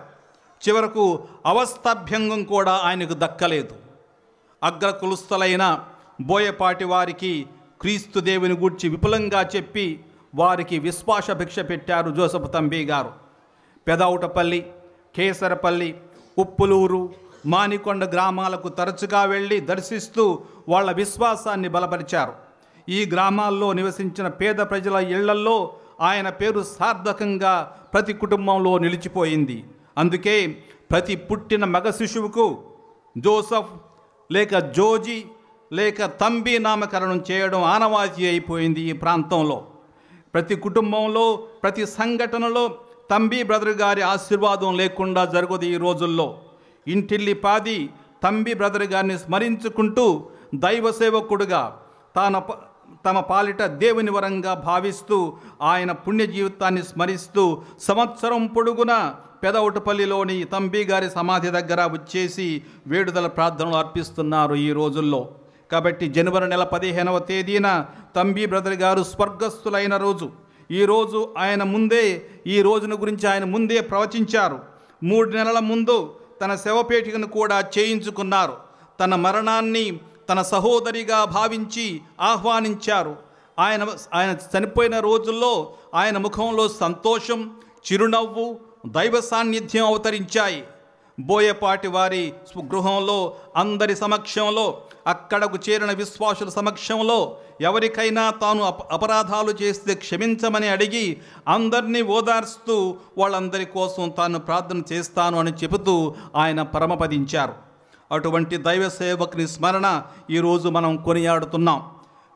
చివరకు అవస్థాభ్యంగం కూడా ఆయనకు దక్కలేదు. అగ్రకులస్థులైన బోయపాటి వారికి క్రీస్తు దేవుని గూర్చి విపులంగా చెప్పి వారికి విశ్వాస భిక్ష పెట్టారు జోసఫ్ తంబి గారు. పెదౌటపల్లి, కేసరపల్లి, ఉప్పులూరు, మానికొండ గ్రామాలకు తరచుగా వెళ్ళి దర్శిస్తూ వాళ్ళ విశ్వాసాన్ని బలపరిచారు. ఈ గ్రామాల్లో నివసించిన పేద ప్రజల ఇళ్లల్లో ఆయన పేరు సార్థకంగా ప్రతి కుటుంబంలో నిలిచిపోయింది. అందుకే ప్రతి పుట్టిన మగ శిశువుకు జోసఫ్ లేక జోజి లేక తంబి నామకరణం చేయడం ఆనవాయితీ అయిపోయింది ఈ ప్రాంతంలో. ప్రతి కుటుంబంలో, ప్రతి సంఘటనలో తంబి బ్రదర్ గారి ఆశీర్వాదం లేకుండా జరగదు. ఈ రోజుల్లో ఇంటిల్లిపాది తంబి బ్రదర్ గారిని స్మరించుకుంటూ దైవ సేవకుడుగా తమ పాలిట దేవుని వరంగా భావిస్తూ ఆయన పుణ్య జీవితాన్ని స్మరిస్తూ సంవత్సరం పొడుగున పెదౌటపల్లిలోని తంబి గారి సమాధి దగ్గర వచ్చేసి వేడుదల ప్రార్థనలు అర్పిస్తున్నారు ఈ రోజుల్లో. కాబట్టి జనవరి నెల 15వ తేదీన తంబి బ్రదర్ గారు స్వర్గస్థులైన రోజు. ఈరోజు ఆయన ముందే ఈ రోజున గురించి ఆయన ముందే ప్రవచించారు. 3 నెలల ముందు తన శవపేటికను కూడా చేయించుకున్నారు. తన మరణాన్ని తన సహోదరిగా భావించి ఆహ్వానించారు. ఆయన చనిపోయిన రోజుల్లో ఆయన ముఖంలో సంతోషం, చిరునవ్వు, దైవ సాన్నిధ్యం అవతరించాయి. బోయపాటి వారి గృహంలో అందరి సమక్షంలో, అక్కడకు చేరిన విశ్వాసుల సమక్షంలో ఎవరికైనా తాను అపరాధాలు చేస్తే క్షమించమని అడిగి అందరినీ ఓదార్స్తూ వాళ్ళందరి కోసం తాను ప్రార్థన చేస్తాను అని చెబుతూ ఆయన పరమపదించారు. అటువంటి దైవ సేవకుని స్మరణ ఈరోజు మనం కొనియాడుతున్నాం.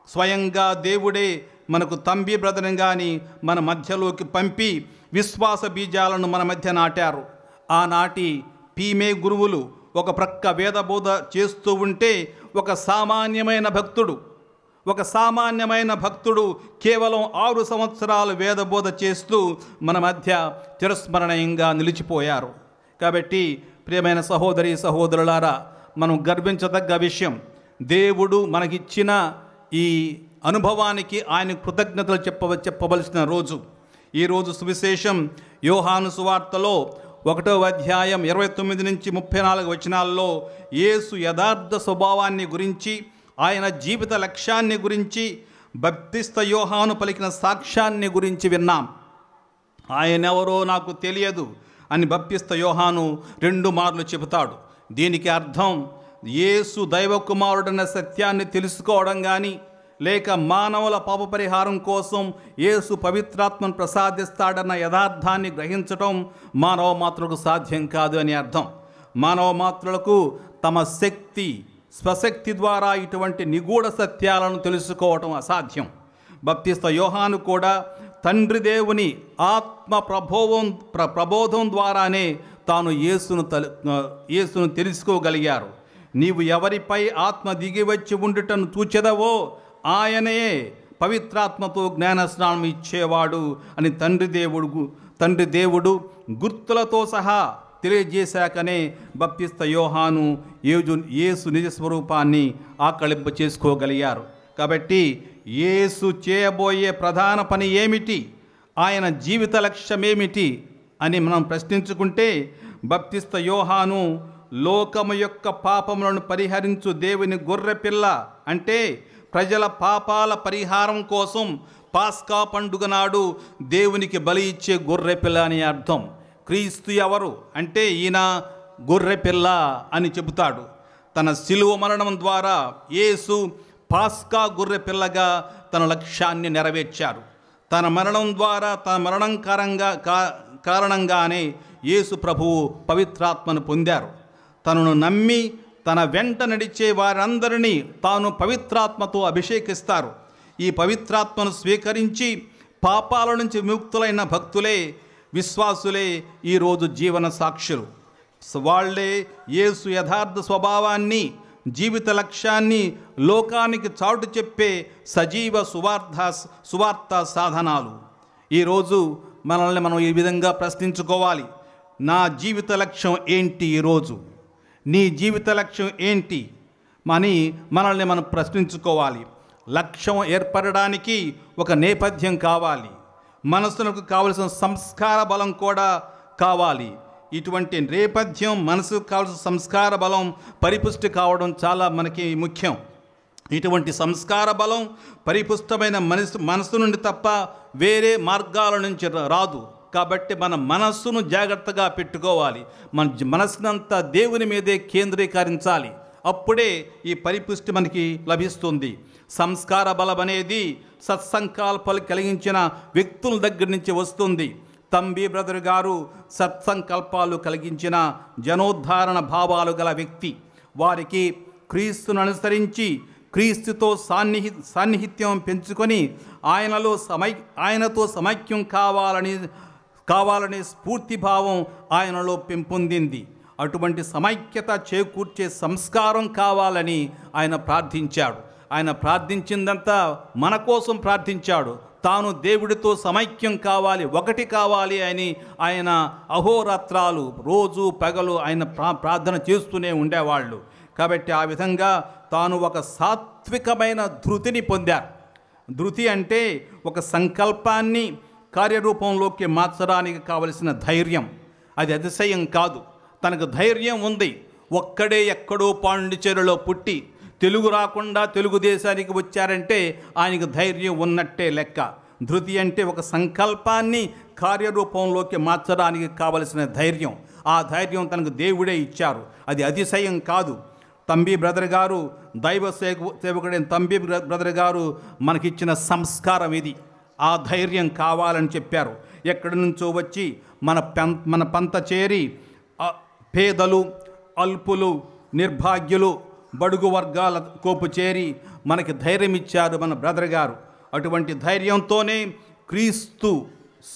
స్వయంగా దేవుడే మనకు తంబి బ్రదర్ని కానీ మన మధ్యలోకి పంపి విశ్వాస బీజాలను మన మధ్య నాటారు. ఆనాటి పీమే గురువులు ఒక ప్రక్క వేదబోధ చేస్తూ ఉంటే ఒక సామాన్యమైన భక్తుడు కేవలం 6 సంవత్సరాలు వేదబోధ చేస్తూ మన మధ్య చిరస్మరణీయంగా నిలిచిపోయారు. కాబట్టి ప్రియమైన సహోదరి సహోదరులారా, మనం గర్వించదగ్గ విషయం, దేవుడు మనకిచ్చిన ఈ అనుభవానికి ఆయన కృతజ్ఞతలు చెప్పవలసిన రోజు. ఈరోజు సువిశేషం యోహాను సువార్తలో 1వ అధ్యాయం 29 నుంచి 34 వచనాల్లో యేసు యథార్థ స్వభావాన్ని గురించి, ఆయన జీవిత లక్ష్యాన్ని గురించి, బప్తిస్త యోహాను పలికిన సాక్ష్యాన్ని గురించి విన్నాం. ఆయనెవరో నాకు తెలియదు అని బప్తిస్త యోహాను 2 మార్లు చెబుతాడు. దీనికి అర్థం యేసు దైవ కుమారుడన్న సత్యాన్ని తెలుసుకోవడం కానీ, లేక మానవుల పాప పరిహారం కోసం యేసు పవిత్రాత్మను ప్రసాదిస్తాడన్న యథార్థాన్ని గ్రహించటం మానవ మాత్రులకు సాధ్యం కాదు అని అర్థం. మానవ మాత్రులకు తమ స్వశక్తి ద్వారా ఇటువంటి నిగూఢ సత్యాలను తెలుసుకోవటం అసాధ్యం. బప్తిస్త యోహాను కూడా తండ్రి దేవుని ఆత్మ ప్రబోధం ద్వారానే తాను యేసును తెలుసుకోగలిగారు. నీవు ఎవరిపై ఆత్మ దిగివచ్చి ఉండుటను చూచెదవో ఆయనే పవిత్రాత్మతో జ్ఞానస్నానం ఇచ్చేవాడు అని తండ్రి దేవుడు గుర్తులతో సహా తెలియజేశాకనే బప్తిస్త యోహాను యేసు నిజ స్వరూపాన్ని ఆకళింప చేసుకోగలిగారు. కాబట్టి యేసు చేయబోయే ప్రధాన పని ఏమిటి, ఆయన జీవిత లక్ష్యమేమిటి అని మనం ప్రశ్నించుకుంటే, బప్తిస్త యోహాను లోకము యొక్క పాపములను పరిహరించు దేవుని గొర్రెపిల్ల, అంటే ప్రజల పాపాల పరిహారం కోసం పాస్కా పండుగ నాడు దేవునికి బలి ఇచ్చే గొర్రెపిల్ల అని అర్థం. క్రీస్తు ఎవరు అంటే ఈయన గొర్రెపిల్ల అని చెబుతాడు. తన శిలువ మరణం ద్వారా యేసు పాస్కా గొర్రెపిల్లగా తన లక్ష్యాన్ని నెరవేర్చారు. తన మరణం ద్వారా, తన మరణం కారణంగానే యేసు ప్రభువు పవిత్రాత్మను పొందారు. తనను నమ్మి తన వెంట నడిచే వారందరినీ తాను పవిత్రాత్మతో అభిషేకిస్తారు. ఈ పవిత్రాత్మను స్వీకరించి పాపాల నుంచి విముక్తులైన భక్తులే, విశ్వాసులే ఈరోజు జీవన సాక్షులు. వాళ్ళే యేసు యథార్థ స్వభావాన్ని, జీవిత లక్ష్యాన్ని లోకానికి చాటు చెప్పే సజీవ సువార్త సాధనాలు. ఈరోజు మనల్ని మనం ఈ విధంగా ప్రశ్నించుకోవాలి. నా జీవిత లక్ష్యం ఏంటి? ఈరోజు నీ జీవిత లక్ష్యం ఏంటి అని మనల్ని మనం ప్రశ్నించుకోవాలి. లక్ష్యం ఏర్పడడానికి ఒక నేపథ్యం కావాలి. మనసులకు కావలసిన సంస్కార బలం కూడా కావాలి. ఇటువంటి నేపథ్యం, మనసుకు కావలసిన సంస్కార బలం పరిపుష్టి కావడం చాలా మనకి ముఖ్యం. ఇటువంటి సంస్కార బలం పరిపుష్టమైన మనసు నుండి తప్ప వేరే మార్గాల నుంచి రాదు. కాబట్టి మన మనస్సును జాగ్రత్తగా పెట్టుకోవాలి. మన మనస్సునంతా దేవుని మీదే కేంద్రీకరించాలి. అప్పుడే ఈ పరిపుష్టి మనకి లభిస్తుంది. సంస్కార బలం అనేది సత్సంకల్పాలు కలిగించిన వ్యక్తుల దగ్గర నుంచి వస్తుంది. తంబి బ్రదర్ గారు సత్సంకల్పాలు కలిగించిన జనోద్ధారణ భావాలు గల వ్యక్తి. వారికి క్రీస్తును అనుసరించి క్రీస్తుతో సాన్నిహిత్యం పెంచుకొని ఆయనతో సమైక్యం కావాలనే స్ఫూర్తిభావం ఆయనలో పెంపొందింది. అటువంటి సమైక్యత చేకూర్చే సంస్కారం కావాలని ఆయన ప్రార్థించాడు. ఆయన ప్రార్థించిందంతా మన కోసం ప్రార్థించాడు. తాను దేవుడితో సమైక్యం కావాలి, ఒకటి కావాలి అని ఆయన అహోరాత్రాలు, రోజు పగలు ఆయన ప్రార్థన చేస్తూనే ఉండేవాళ్ళు. కాబట్టి ఆ విధంగా తాను ఒక సాత్వికమైన ధృతిని పొందారు. ధృతి అంటే ఒక సంకల్పాన్ని కార్యరూపంలోకి మార్చడానికి కావలసిన ధైర్యం. అది అతిశయం కాదు. తనకు ధైర్యం ఉంది. ఒక్కడే ఎక్కడో పాండిచేరిలో పుట్టి తెలుగు రాకుండా తెలుగుదేశానికి వచ్చారంటే ఆయనకు ధైర్యం ఉన్నట్టే లెక్క. ధృతి అంటే ఒక సంకల్పాన్ని కార్యరూపంలోకి మార్చడానికి కావలసిన ధైర్యం. ఆ ధైర్యం తనకు దేవుడే ఇచ్చారు. అది అతిశయం కాదు. తంబి బ్రదర్ గారు, దైవ సేవకుడైన తంబి బ్రదర్ గారు మనకిచ్చిన సంస్కారం ఇది. ఆ ధైర్యం కావాలని చెప్పారు. ఎక్కడి నుంచో వచ్చి మన పంత చేరి పేదలు, అల్పులు, నిర్భాగ్యులు, బడుగు వర్గాల కోపు చేరి మనకి ధైర్యం ఇచ్చారు మన బ్రదర్ గారు. అటువంటి ధైర్యంతోనే క్రీస్తు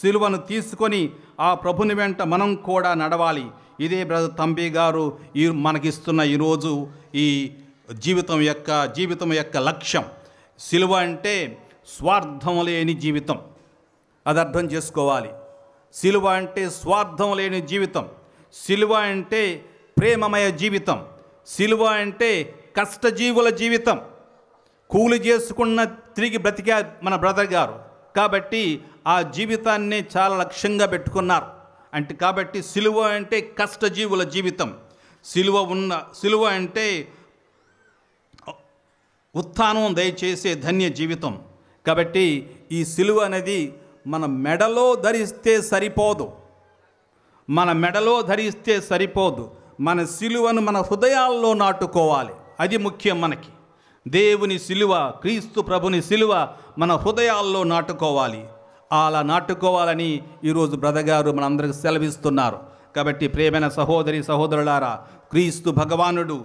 సిలువను తీసుకొని ఆ ప్రభుని వెంట మనం కూడా నడవాలి. ఇదే బ్రదర్ తంబి గారు మనకిస్తున్న ఈరోజు ఈ జీవితం యొక్క లక్ష్యం. సిలువ అంటే స్వార్థం లేని జీవితం. అది అర్థం చేసుకోవాలి. సిలువ అంటే స్వార్థం లేని జీవితం. సిలువ అంటే ప్రేమమయ జీవితం. సిలువ అంటే కష్టజీవుల జీవితం. కూలి చేసుకున్న తిరిగి బ్రతికా మన బ్రదర్ గారు. కాబట్టి ఆ జీవితాన్ని చాలా లక్ష్యంగా పెట్టుకున్నారు. కాబట్టి సిలువ అంటే కష్టజీవుల జీవితం. సిలువ అంటే ఉత్థానం దయచేసే ధన్య జీవితం. కాబట్టి ఈ సిలువ అనేది మన మెడలో ధరిస్తే సరిపోదు. మన సిలువను మన హృదయాల్లో నాటుకోవాలి. అది ముఖ్యం మనకి. దేవుని సిలువ, క్రీస్తు ప్రభుని సిలువ మన హృదయాల్లో నాటుకోవాలి. అలా నాటుకోవాలని ఈరోజు బ్రదర్ గారు మనందరికి సెలవిస్తున్నారు. కాబట్టి ప్రియమైన సహోదరి సహోదరులారా, క్రీస్తు భగవానుడు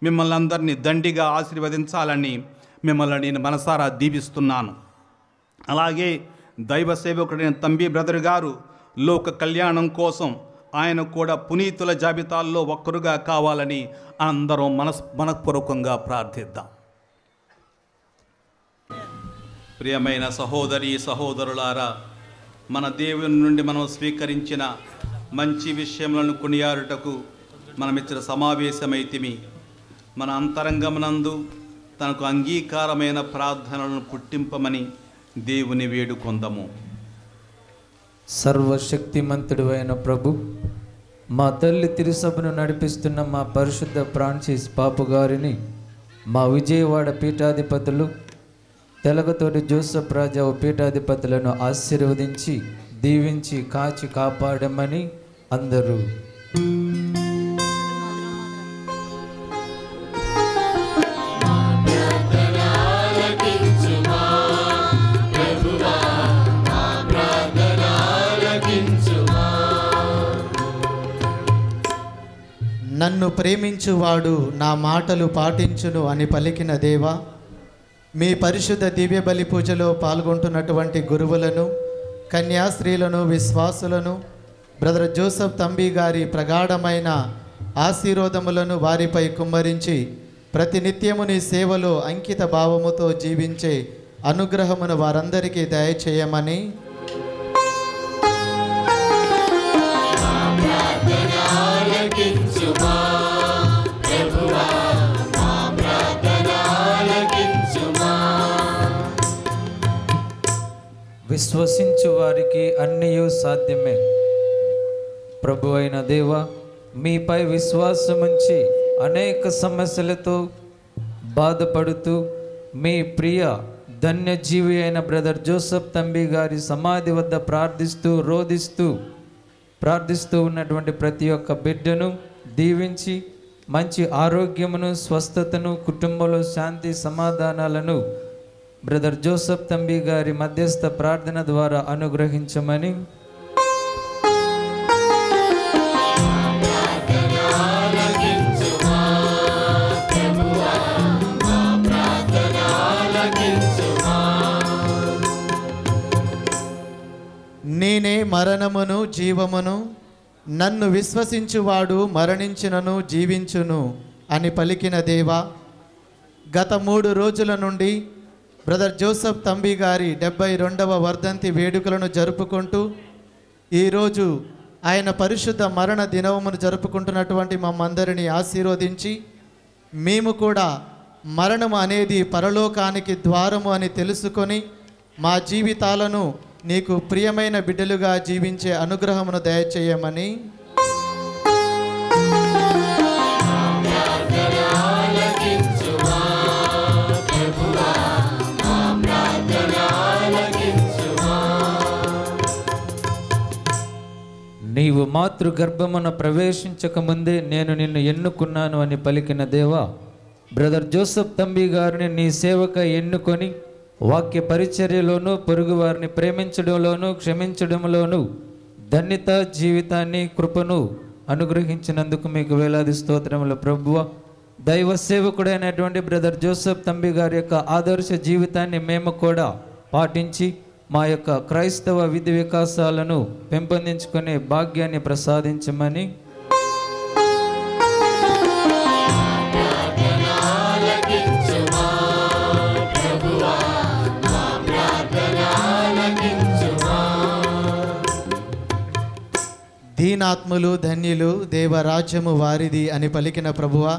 మిమ్మల్ని అందరినీ దండిగా ఆశీర్వదించాలని మిమ్మల్ని నేను మనసారా దీవిస్తున్నాను. అలాగే దైవ సేవకుడైన తంబి బ్రదర్ గారు లోక కళ్యాణం కోసం ఆయన కూడా పునీతుల జాబితాల్లో ఒక్కరుగా కావాలని అందరం మనఃపూర్వకంగా ప్రార్థిద్దాం. ప్రియమైన సహోదరి సహోదరులారా, మన దేవుని నుండి మనం స్వీకరించిన మంచి విషయములను కొనియాడుటకు మనమిచ్చిన సమావేశమైతిమి. మన అంతరంగమునందు తనకు అంగీకారమైన ప్రార్థనలను పుట్టింపమని దేవుని వేడుకొందము. సర్వశక్తిమంతుడు అయిన ప్రభు, మా తల్లి తిరుసభను నడిపిస్తున్న మా పరిశుద్ధ ఫ్రాన్సిస్ పాపు గారిని, మా విజయవాడ పీఠాధిపతులు తెలగతోటి జోసెఫ్ రాజా పీఠాధిపతులను ఆశీర్వదించి దీవించి కాచి కాపాడమని అందరూ నన్ను ప్రేమించువాడు నా మాటలు పాటించును అని పలికిన దేవా, మీ పరిశుద్ధ దివ్య బలి పూజలో పాల్గొంటున్నటువంటి గురువులను, కన్యాస్త్రీలను, విశ్వాసులను, బ్రదర్ జోసెఫ్ తంబి గారి ప్రగాఢమైన ఆశీర్వాదములను వారిపై కుమ్మరించి ప్రతినిత్యము నీ సేవలో అంకిత భావముతో జీవించే అనుగ్రహమును వారందరికీ దయచేయమని విశ్వసించు వారికి అన్నియు సాధ్యమే. ప్రభు అయిన దేవ, మీపై విశ్వాసముంచి అనేక సమస్యలతో బాధపడుతూ మీ ప్రియ ధన్యజీవి అయిన బ్రదర్ జోసెఫ్ తంబి గారి సమాధి వద్ద ప్రార్థిస్తూ ఉన్నటువంటి ప్రతి ఒక్క బిడ్డను దీవించి మంచి ఆరోగ్యమును, స్వస్థతను, కుటుంబంలో శాంతి సమాధానాలను బ్రదర్ జోసెఫ్ తంబి గారి మధ్యస్థ ప్రార్థన ద్వారా అనుగ్రహించమని నేనే మరణమును జీవమును, నన్ను విశ్వసించువాడు మరణించినను జీవించును అని పలికిన దేవా, గత 3 రోజుల నుండి బ్రదర్ జోసెఫ్ తంబి గారి 72వ వర్ధంతి వేడుకలను జరుపుకుంటూ ఈరోజు ఆయన పరిశుద్ధ మరణ దినవమును జరుపుకుంటున్నటువంటి మమ్మందరినీ ఆశీర్వదించి, మేము కూడా మరణము అనేది పరలోకానికి ద్వారము అని తెలుసుకొని మా జీవితాలను నీకు ప్రియమైన బిడ్డలుగా జీవించే అనుగ్రహమును దయచేయమని నీవు మాతృగర్భమున ప్రవేశించక ముందే నేను నిన్ను ఎన్నుకున్నాను అని పలికిన దేవా, బ్రదర్ జోసెఫ్ తంబి గారిని నీ సేవక ఎన్నుకొని వాక్య పరిచర్యలోను, పొరుగు వారిని ప్రేమించడంలోను, క్షమించడంలోను ధన్యత జీవితాన్ని, కృపను అనుగ్రహించినందుకు మీకు వేలాది స్తోత్రములు ప్రభువ. దైవ సేవకుడైనటువంటి బ్రదర్ జోసెఫ్ తంబి గారి యొక్క ఆదర్శ జీవితాన్ని మేము కూడా పాటించి మా యొక్క క్రైస్తవ విధి వికాసాలను పెంపొందించుకునే భాగ్యాన్ని ప్రసాదించమని దీనాత్ములు ధన్యులు, దేవరాజ్యము వారిది అని పలికిన ప్రభువా,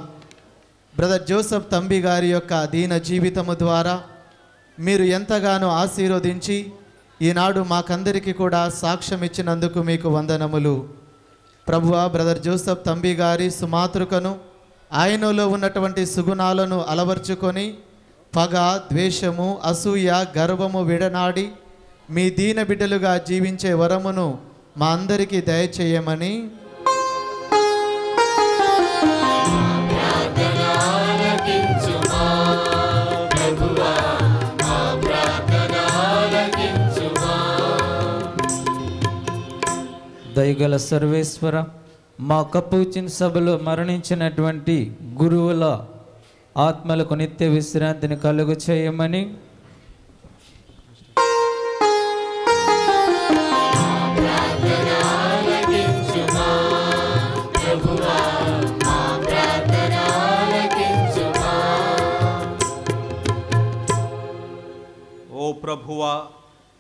బ్రదర్ జోసెఫ్ తంబి గారి యొక్క దీన జీవితము ద్వారా మీరు ఎంతగానో ఆశీర్వదించి ఈనాడు మాకందరికీ కూడా సాక్ష్యం ఇచ్చినందుకు మీకు వందనములు ప్రభువా. బ్రదర్ జోసెఫ్ తంబి గారి సుమాతృకను, ఆయనలో ఉన్నటువంటి సుగుణాలను అలవర్చుకొని పగ, ద్వేషము, అసూయ, గర్వము విడనాడి మీ దీన బిడ్డలుగా జీవించే వరమును మా అందరికీ దయచేయమని దయగల సర్వేశ్వర, మా కపూచిన్ సభలో మరణించినటువంటి గురువుల ఆత్మలకు నిత్య విశ్రాంతిని కలుగు చేయమని ఓ ప్రభువా,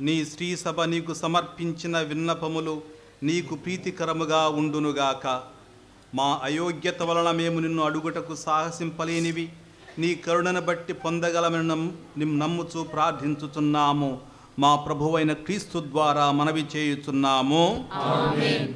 నీ శ్రీ సభ నీకు సమర్పించిన విన్నపములు నీకు ప్రీతికరముగా ఉండునుగాక. మా అయోగ్యత వలన మేము నిన్ను అడుగుటకు సాహసింపలేనివి నీ కరుణను బట్టి పొందగలమని నమ్ముచూ ప్రార్థించుచున్నాము. మా ప్రభువైన క్రీస్తు ద్వారా మనవి చేయుచున్నాము. ఆమేన్.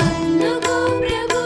అందుకో ప్రభు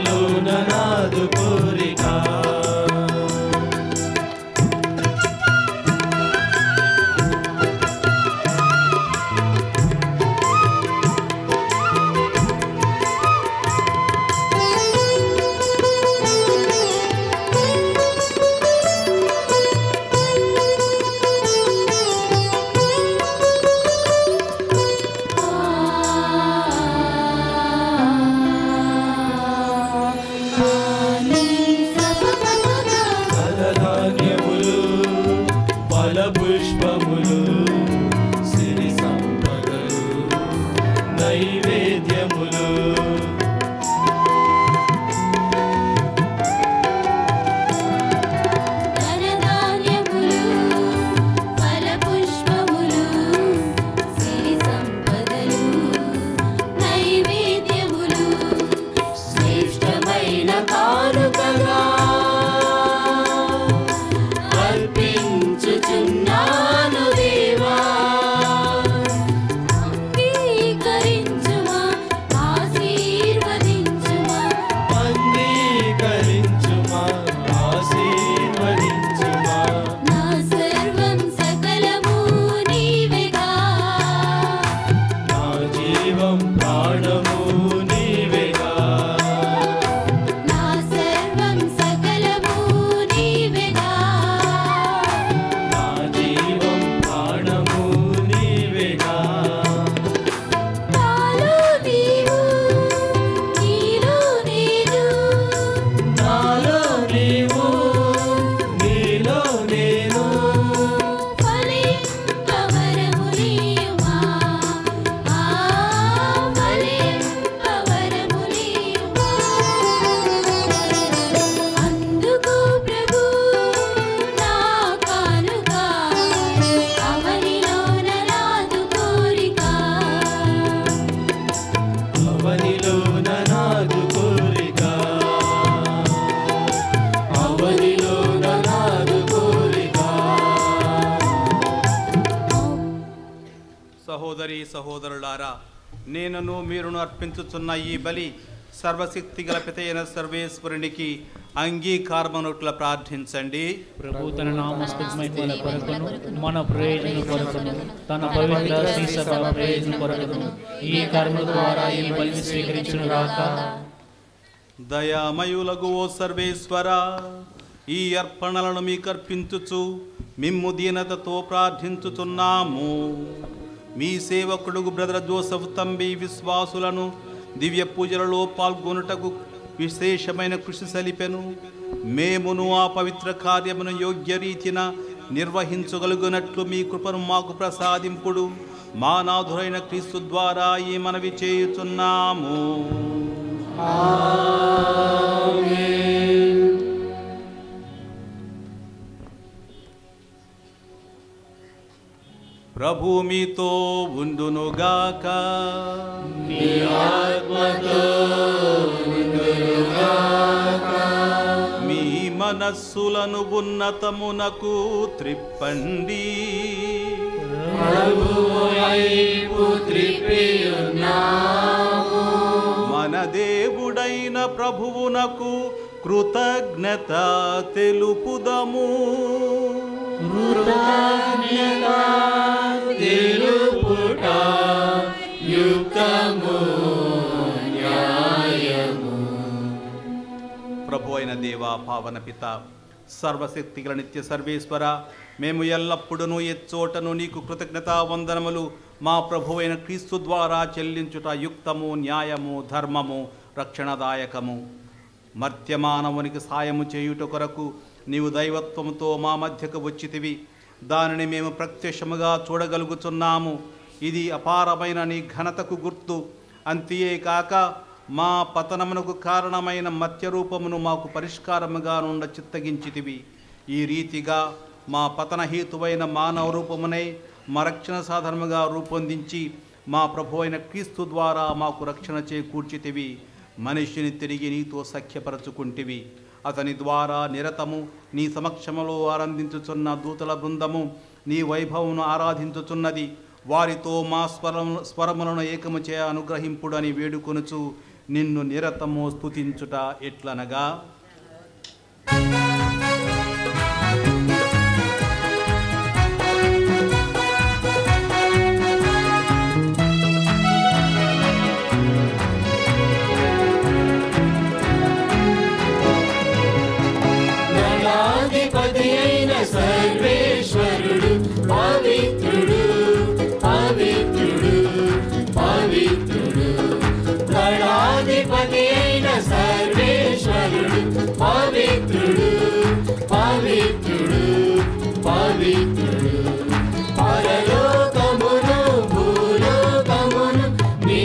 అవనిలోన నాదు కోరిక ధనధాన్యములు ఫలపుష్పములు సిరి సంపదలు నైవేద్యములు ధనధాన్యములు ఫలపుష్పములు సిరి సంపదలు నైవేద్యములు శ్రేష్టమైన కానుకగా అర్పించుచున్నాను దేవా అంగీకరించుమా ఆశీర్వదించుమా అంగీకరించుమా ఆశీర్వదించుమా నా సర్వం సకలము నీవేగా నా జీవం ప్రాణము నీవేగా నా సర్వం సకలము నీవేగా నా జీవం ప్రాణము నీవేగా నాలో నీవు నీలో నేను నాలో నీవు నీలో నేను ఫలింపవరము నీయుమా ఫలింపవరము నీయుమా అందుకు ప్రభు నా కానుక అవనిలోన నాదు కోరిక అవనిలోన నాదు కోరిక అవనిలోన నాదు కోరిక సహోదరి సహోదరులారా, నేనును మీరును అర్పించుచున్న ఈ బలి సర్వశక్తి గల పితైన సర్వేశ్వరునికి అంగీకారమనుట్ల ప్రార్థించండి. ప్రభు తన నామస్మహిమల కొరకును మన ప్రయోజన కొరకును తన పవిత్ర శ్రీసభ ప్రయోజన కొరకును ఈ కర్మ ద్వారా ఈ బలిని స్వీకరించును గాక. దయామయులగు ఓ సర్వేశ్వర, ఈ అర్పణలను మీకు అర్పించుచు మిమ్ము దీనతతో ప్రార్థించుచున్నాము. మీ సేవకుడు బ్రదర్ జోసెఫ్ తంబి విశ్వాసులను దివ్య పూజలలో పాల్గొనుటకు విశేషమైన కృషి సలిపెను. మేమును ఆ పవిత్ర కార్యమును యోగ్య రీతిన నిర్వహించగలుగునట్లు మీ కృపను మాకు ప్రసాదింపుడు. మా నాథుడైన క్రీస్తు ద్వారా ఈ మనవి చేయుచున్నాము. ప్రభు మీతో ఉండునుగాక. నీ ఆత్మతో మీ మనస్సులను ఉన్నతమునకు త్రిప్పండి. ప్రభువైపు త్రిప్పియున్నాము. మన దేవుడైన ప్రభువునకు కృతజ్ఞత తెలుపుదము. కృతజ్ఞత తెలుపుట యుక్తము న్యాయము. ప్రభు అయిన దేవా, పావన పిత, సర్వశక్తిగల నిత్య సర్వేశ్వర, మేము ఎల్లప్పుడూ ఎచ్చోటను నీకు కృతజ్ఞతా వందనములు మా ప్రభు అయిన క్రీస్తు ద్వారా చెల్లించుట యుక్తము న్యాయము ధర్మము రక్షణదాయకము. మర్త్యమానవునికి సాయము చేయుట కొరకు నీవు దైవత్వముతో మా మధ్యకు వచ్చితివి. దానిని మేము ప్రత్యక్షముగా చూడగలుగుతున్నాము. ఇది అపారమైన నీ ఘనతకు గుర్తు. అంతేకాక మా పతనమునకు కారణమైన మత్యరూపమును మాకు పరిష్కారముగా నుండ చిత్తగించితివి. ఈ రీతిగా మా పతనహేతువైన మానవ రూపమునై మా రక్షణ సాధనముగా రూపొందించి మా ప్రభు అయిన క్రీస్తు ద్వారా మాకు రక్షణ చేకూర్చితివి. మనిషిని తిరిగి నీతో సఖ్యపరచుకుంటివి. అతని ద్వారా నిరతము నీ సమక్షములో ఆనందించుచున్న దూతల బృందము నీ వైభవమును ఆరాధించుచున్నది. వారితో మా స్వరములను ఏకము చేయ అనుగ్రహింపుడని వేడుకొనుచు నిన్ను నిరతము స్తుతించుట ఎట్లనగా, దళాధిపతి అయిన సర్వేశ్వరుడు పవిత్రుడు పవిత్రుడు పవిత్రుడు. దళాధిపతి అయిన సర్వేశ్వరుడు పవిత్రుడు పవిత్రుడు పవిత్రుడు. పరలోకమును భూలోకమును నీ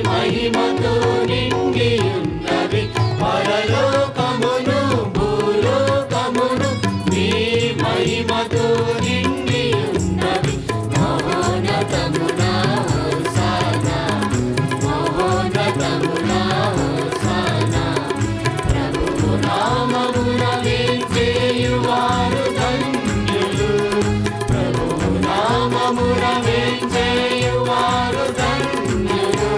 మహిమతో నిండి ఉన్నవి. పరలోకమును భూలోకమును నీ మహిమతో నిండి ఉన్నవి. మహోన్నతమునా హోసానా మహోన్నతమునా హోసానా. ప్రభువు నామమున వేంచేయువారు ధన్యులు. ప్రభువు నామమున వేంచేయువారు ధన్యులు.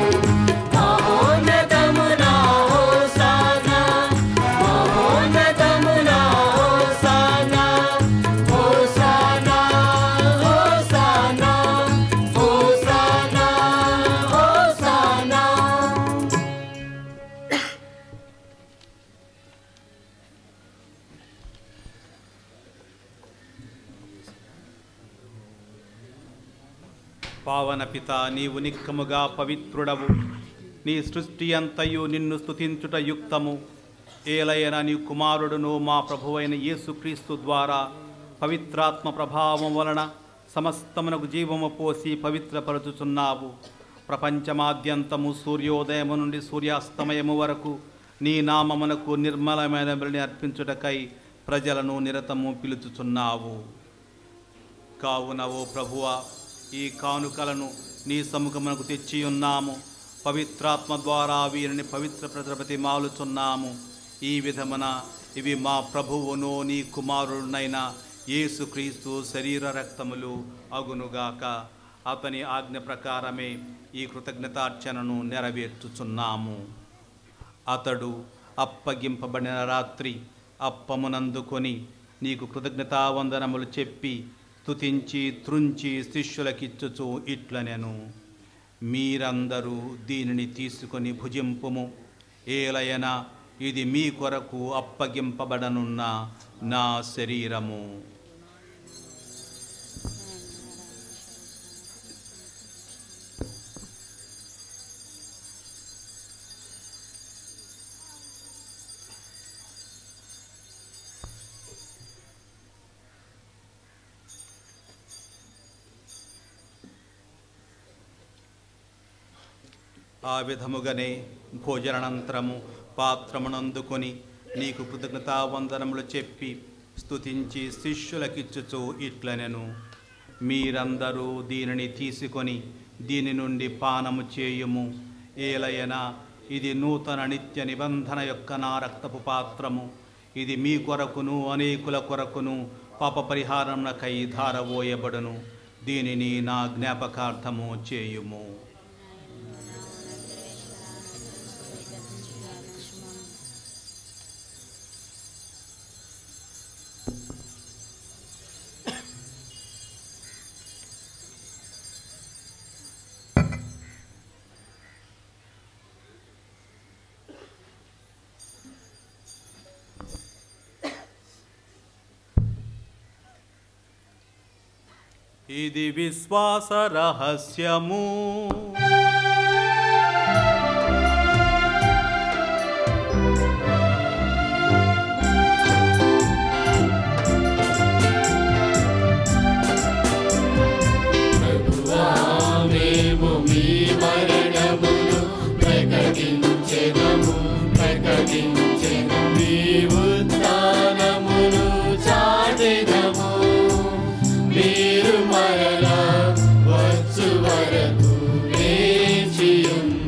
మహోన్నతమునా హోసానా మహోన్నతమునా హోసానా హోసానా హోసానా హోసానా హోసానా. పావన పిత, నీవు నిక్కముగా పవిత్రుడవు. నీ సృష్టి అంతయు నిన్ను స్తుతించుట యుక్తము. ఏలైన నీ కుమారుడును మా ప్రభువైన యేసుక్రీస్తు ద్వారా పవిత్రాత్మ ప్రభావం వలన సమస్తమునకు జీవము పోసి పవిత్రపరచుచున్నావు. ప్రపంచమాద్యంతము సూర్యోదయము నుండి సూర్యాస్తమయము వరకు నీ నామమునకు నిర్మలమైన బలిని అర్పించుటకై ప్రజలను నిరతము పిలుచుచున్నావు. కావున ఓ ప్రభువా, ఈ కానుకలను నీ సముఖమునకు తెచ్చి ఉన్నాము. పవిత్రాత్మ ద్వారా వీరిని పవిత్ర ప్రతిమాలుచున్నాము. ఈ విధమున ఇవి మా ప్రభువును నీ కుమారుడునైన యేసుక్రీస్తు శరీర రక్తములు అగునుగాక. అతని ఆజ్ఞ ప్రకారమే ఈ కృతజ్ఞతార్చనను నెరవేర్చుచున్నాము. అతడు అప్పగింపబడిన రాత్రి అప్పమునందుకొని నీకు కృతజ్ఞతావందనములు చెప్పి స్తుతించి త్రుంచి శిష్యులకిచ్చుచు ఇట్లనెను, మీరందరూ దీనిని తీసుకొని భుజింపుము. ఏలయన ఇది మీ కొరకు అప్పగింపబడనున్న నా శరీరము. ఆ విధముగానే భోజనానంతరము పాత్రమునందుకొని నీకు కృతజ్ఞతావందనములు చెప్పి స్తుతించి శిష్యులకిచ్చుచు ఇట్లనెను, మీరందరూ దీనిని తీసుకొని దీని నుండి పానము చేయుము. ఏలయన ఇది నూతన నిత్య నిబంధన యొక్క నా రక్తపు పాత్రము. ఇది మీ కొరకును అనేకుల కొరకును పాప పరిహారమునకై ధారవోయబడును. దీనిని నా జ్ఞాపకార్థము చేయుము. ఇది విశ్వాస రహస్యము. ప్రభువా, మేము మీ మరణమును ప్రకటించెదము మీ ఉత్థానమును చాటెదము. మీరు మరలా వచ్చు వరకు వేచియుందుము.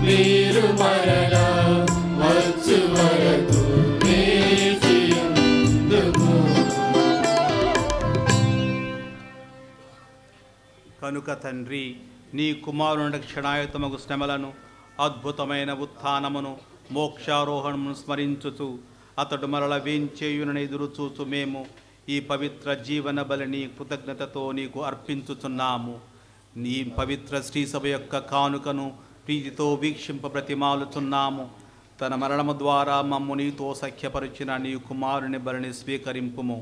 మీరు మరలా వచ్చు వరకు వేచియుందుము. కనుక తండ్రి, నీ కుమారుని క్షణాయుతమగు శ్రమలను, అద్భుతమైన ఉత్థానమును, మోక్షారోహణమును స్మరించుచు అతడు మరల వేంచేయునని ఎదురుచూచు మేము ఈ పవిత్ర జీవన బలిని కృతజ్ఞతతో నీకు అర్పించుచున్నాము. నీ పవిత్ర శ్రీసభ యొక్క కానుకను ప్రీతితో వీక్షింప బ్రతిమాలుచున్నాము. తన మరణము ద్వారా మమ్ము నీతో సఖ్యపరిచిన నీ కుమారుని బలిని స్వీకరింపుము.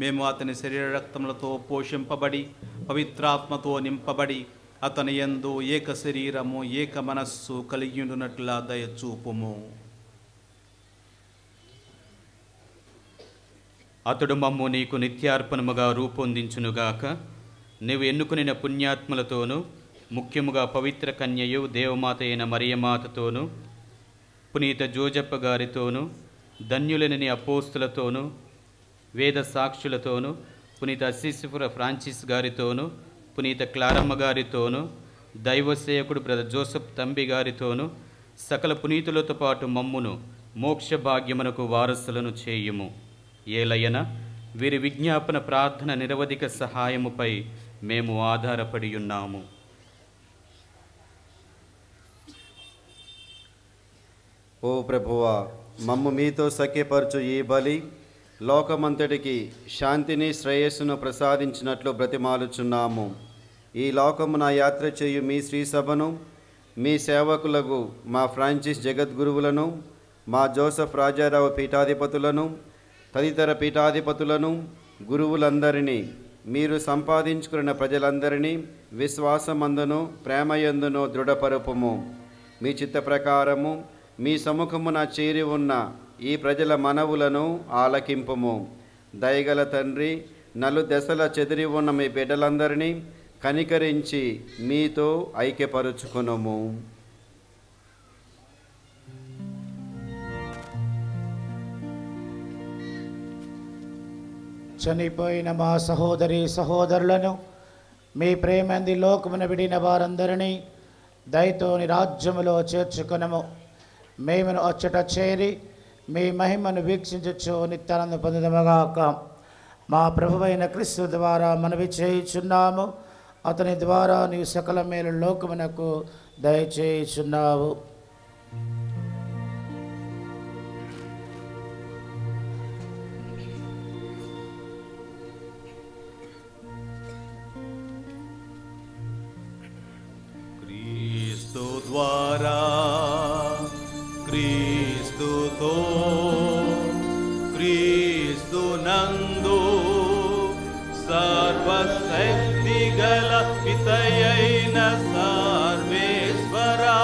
మేము అతని శరీర రక్తములతో పోషింపబడి పవిత్రాత్మతో నింపబడి అతని యందు ఏక శరీరము ఏక మనస్సు కలిగియుండునట్లా దయచూపుము. అతడు మమ్ము నీకు నిత్యార్పణముగా రూపొందించునుగాక. నీవు ఎన్నుకునిన పుణ్యాత్ములతోనూ, ముఖ్యముగా పవిత్ర కన్యయు దేవమాత అయిన మరియమాతతోనూ, పునీత జోజప్ప గారితోనూ, ధన్యులైన నీ అపోస్తులతోనూ, వేద సాక్షులతోనూ, పునీత అసిసిపుర ఫ్రాన్సిస్ గారితోనూ, పునీత క్లారమ్మ గారితోనూ, దైవసేవకుడు బ్రదర్ జోసెఫ్ తంబి గారితోనూ, సకల పునీతులతో పాటు మమ్మును మోక్ష భాగ్యమునకు వారసులను చేయుము. ఏలయన వీరి విజ్ఞాపన ప్రార్థన నిరవధిక సహాయముపై మేము ఆధారపడి ఉన్నాము. ఓ ప్రభువా, మమ్ము మీతో సఖ్యపరచు ఈ బలి లోకమంతటికి శాంతిని శ్రేయస్సును ప్రసాదించినట్లు బ్రతిమాలుచున్నాము. ఈ లోకమున యాత్ర చేయు మీ శ్రీసభను, మీ సేవకులకు మా ఫ్రాన్సిస్ జగద్గురువులను, మా జోసెఫ్ రాజారావు పీఠాధిపతులను, తదితర పీఠాధిపతులను, గురువులందరినీ, మీరు సంపాదించుకున్న ప్రజలందరినీ విశ్వాసమందును ప్రేమయందును దృఢపరుపుము. మీ చిత్త ప్రకారము మీ సముఖమున చేరి ఉన్న ఈ ప్రజల మనవులను ఆలకింపుము. దయగల తండ్రి, నలుదెసల చెదిరి ఉన్న మీ బిడ్డలందరినీ కనికరించి మీతో ఐక్యపరుచుకొనుము. చనిపోయిన మా సహోదరి సహోదరులను, మీ ప్రేమంది లోకమున విడిన వారందరినీ దయతో నీ రాజ్యములో చేర్చుకొనము. మేమును అచ్చట చేరి మీ మహిమను వీక్షించచ్చు నిత్యానంద పొందుదముగాక. మా ప్రభువైన క్రీస్తు ద్వారా మనవి చేయుచున్నాము. అతని ద్వారా నీవు సకల మేలు లోకమునకు దయచేయుచున్నావు. క్రీస్తు ద్వారా, క్రీస్తుతో, క్రీస్తు నందు సర్వశక్తి గల పితయైన సర్వేశ్వరా,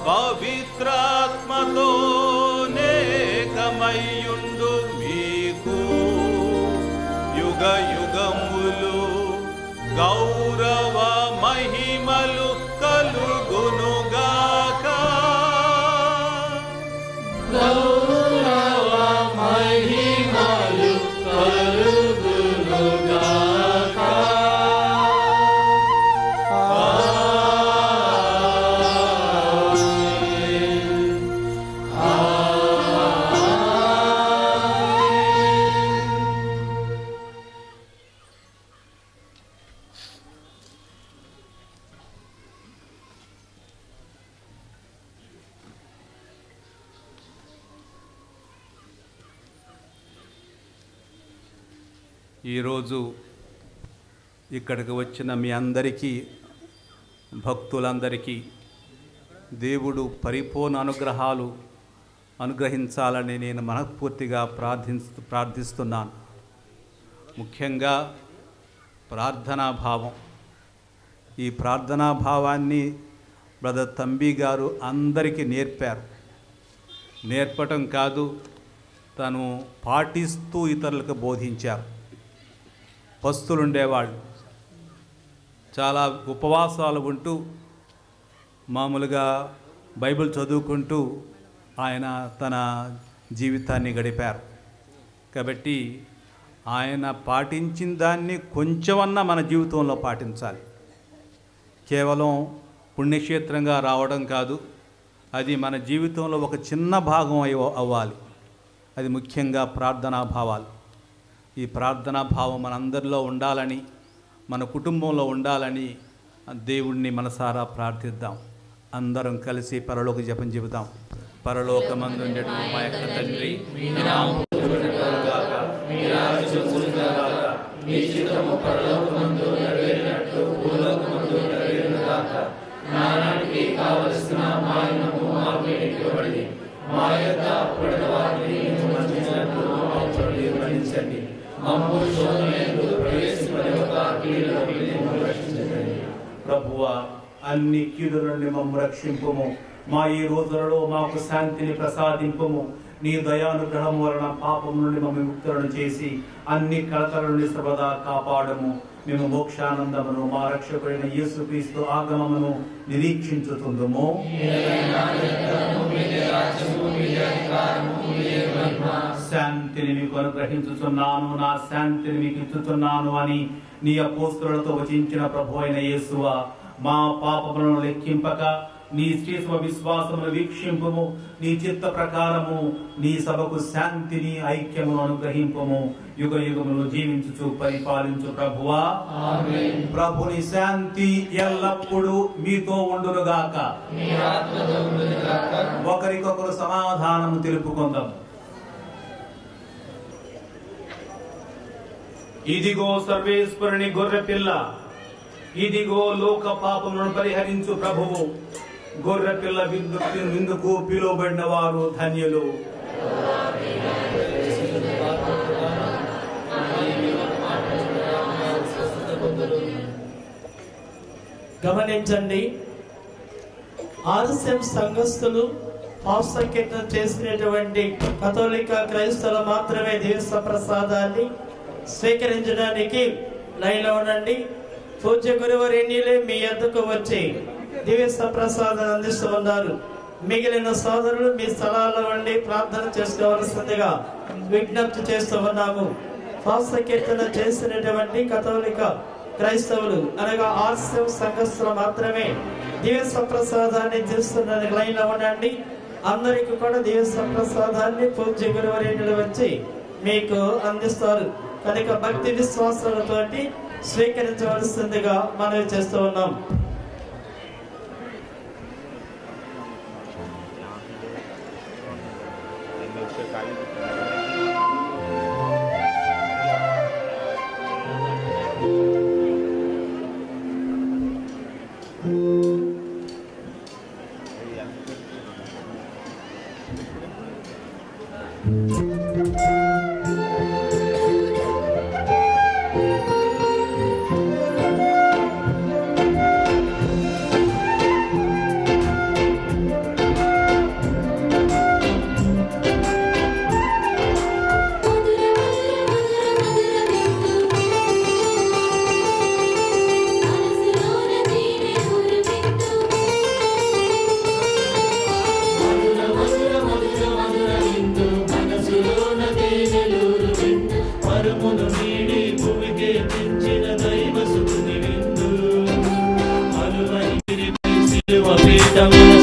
పవిత్రాత్మతో నేకమయ్యుండు మీకు యుగ యుగములు గౌరవ మహిమలు కలుగునుగాక. గౌరవ మహిమలు కలుగునుగాక. ఈరోజు ఇక్కడికి వచ్చిన మీ అందరికీ, భక్తులందరికీ దేవుడు పరిపూర్ణ అనుగ్రహాలు అనుగ్రహించాలని నేను మనస్ఫూర్తిగా ప్రార్థిస్తున్నాను. ముఖ్యంగా ప్రార్థనాభావం. ఈ ప్రార్థనాభావాన్ని బ్రదర్ తంబి గారు అందరికీ నేర్పారు. నేర్పటం కాదు, తను పాటిస్తూ ఇతరులకు బోధించారు. పస్తులు ఉండేవాళ్ళు, చాలా ఉపవాసాలు ఉంటూ మామూలుగా బైబిల్ చదువుకుంటూ ఆయన తన జీవితాన్ని గడిపారు. కాబట్టి ఆయన పాటించిన దాన్ని కొంచెమన్నా మన జీవితంలో పాటించాలి. కేవలం పుణ్యక్షేత్రంగా రావడం కాదు, అది మన జీవితంలో ఒక చిన్న భాగం అవ్వాలి. అది ముఖ్యంగా ప్రార్థనా భావాలు. ఈ ప్రార్థనా భావం మనందరిలో ఉండాలని, మన కుటుంబంలో ఉండాలని దేవుణ్ణి మనసారా ప్రార్థిద్దాం. అందరం కలిసి పరలోక జపం చెబుతాం. పరలోకమందుండెడు మా యొక్క తండ్రి, మీ నామము పూజింపబడుగాక, మీ రాజ్యం వచ్చుగాక, మీ చిత్తము పరలోకమందు నెరవేరినట్లు భూలోకమందు నెరవేరుగాక. నానాటికి కావలసిన మా అన్నము మాకు ఇవ్వండి, మా యొక్క అప్పుడైన వారిని మన్నించినట్లు మన్నించండి, మమ్ము శోధనయందు ప్రవేశింపనివ్వక కీడులోకి మమ్మల్ని రక్షించండి. ప్రభువా, అన్ని కీడుల నుండి మమ్ము రక్షింపుము. మా ఈ రోజులలో మాకు శాంతిని ప్రసాదింపుము. నీ దయానుగ్రహం వలన పాపం నుండి మమ్మల్ని ముక్తులను చేసి అన్ని కలతల నుండి సర్వదా కాపాడము. మేము మోక్షానందమును మా రక్షకుడైన యేసుక్రీస్తు ఆగమమును నిరీక్షించుతుందుము. శాంతిని మీకు అనుగ్రహించుతున్నాను, నా శాంతిని మీకు ఇచ్చుతున్నాను అని నీ అపోస్తలులతో వచించిన ప్రభు అయిన యేసువా, మా పాపములను లెక్కింపక నీ శ్రీసభ విశ్వాసమును వీక్షింపుము. నీ చిత్త ప్రకారము నీ సభకు శాంతిని ఐక్యమును అనుగ్రహింపుము. యుగ యుగములు జీవించుచు పరిపాలించు ప్రభువా. ఆమేన్. ప్రభుని శాంతి ఎల్లప్పుడూ మీతో ఉండునుగాక. ఒకరికొకరు సమాధానము తెలుపుకుందాం. ఇదిగో సర్వేశ్వరుని గొర్రె పిల్ల, ఇదిగో లోక పాపములను పరిహరించు ప్రభువు. గొర్రె పిల్ల విందుకు పిలువబడిన వారు ధన్యులు. గమనించండి, ఆర్ఎస్ఎం సంఘస్థులు పాపసంకీర్తన చేసినటువంటి కథోలిక క్రైస్తవులు మాత్రమే దివ్య ప్రసాదాన్ని స్వీకరించడానికి లైన్లో ఉండండి. పూజ్య గురువరేణ్యులే మీ యొద్దకు వచ్చి దివ్య ప్రసాదాన్ని అందిస్తూ ఉన్నారు. మిగిలిన సోదరులు మీ స్థలాల్లో ఉండి ప్రార్థన చేసుకోవలసిందిగా విజ్ఞప్తి చేస్తూ ఉన్నాము. పాపసంకీర్తన చేసినటువంటి కథోలిక క్రైస్తవులు అనగా ఆర్ఎస్ఎం సంఘస్థులు మాత్రమే దివ్య ప్రసాదాన్ని చేస్తున్న లైన్లో ఉండండి. అందరికీ కూడా దివ్య ప్రసాదాన్ని పూజ్య గురువరేణ్యులు వచ్చి మీకు అందిస్తారు కనుక భక్తి విశ్వాసాలతోటి స్వీకరించవలసిందిగా మనవి చేస్తూ ఉన్నాం.